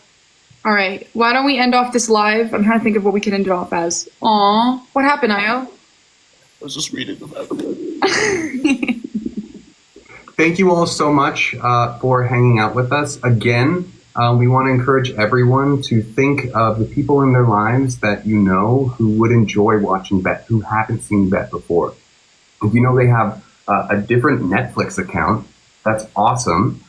All right, why don't we end off this live? I'm trying to think of what we can end it off as. Aw, what happened, Io? I was just reading about Thank you all so much for hanging out with us. Again, we want to encourage everyone to think of the people in their lives that you know who would enjoy watching Bet, who haven't seen Bet before. If you know they have a different Netflix account, that's awesome.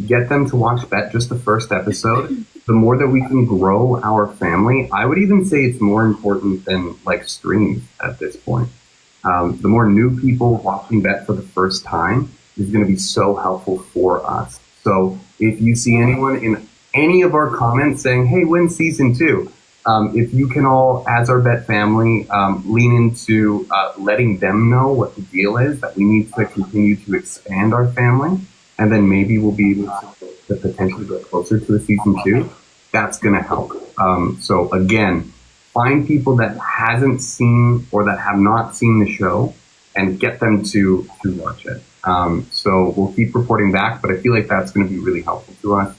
Get them to watch Bet, just the first episode. The more that we can grow our family, I would even say it's more important than like streams at this point. The more new people watching Bet for the first time is going to be so helpful for us. So if you see anyone in any of our comments saying, hey, when's season 2? If you can all, as our Bet family, lean into letting them know what the deal is, that we need to continue to expand our family, and then maybe we'll be able to potentially get closer to a season 2, that's going to help. So again, find people that hasn't seen or that have not seen the show and get them to watch it. So we'll keep reporting back, but I feel like that's going to be really helpful to us.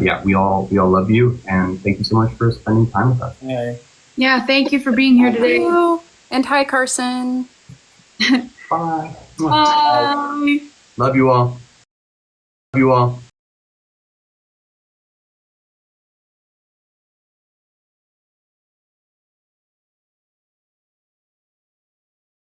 Yeah, we all love you, and thank you so much for spending time with us. Yeah, thank you for being here today. And hi, Carson. Bye. Bye. Love you all. Love you all.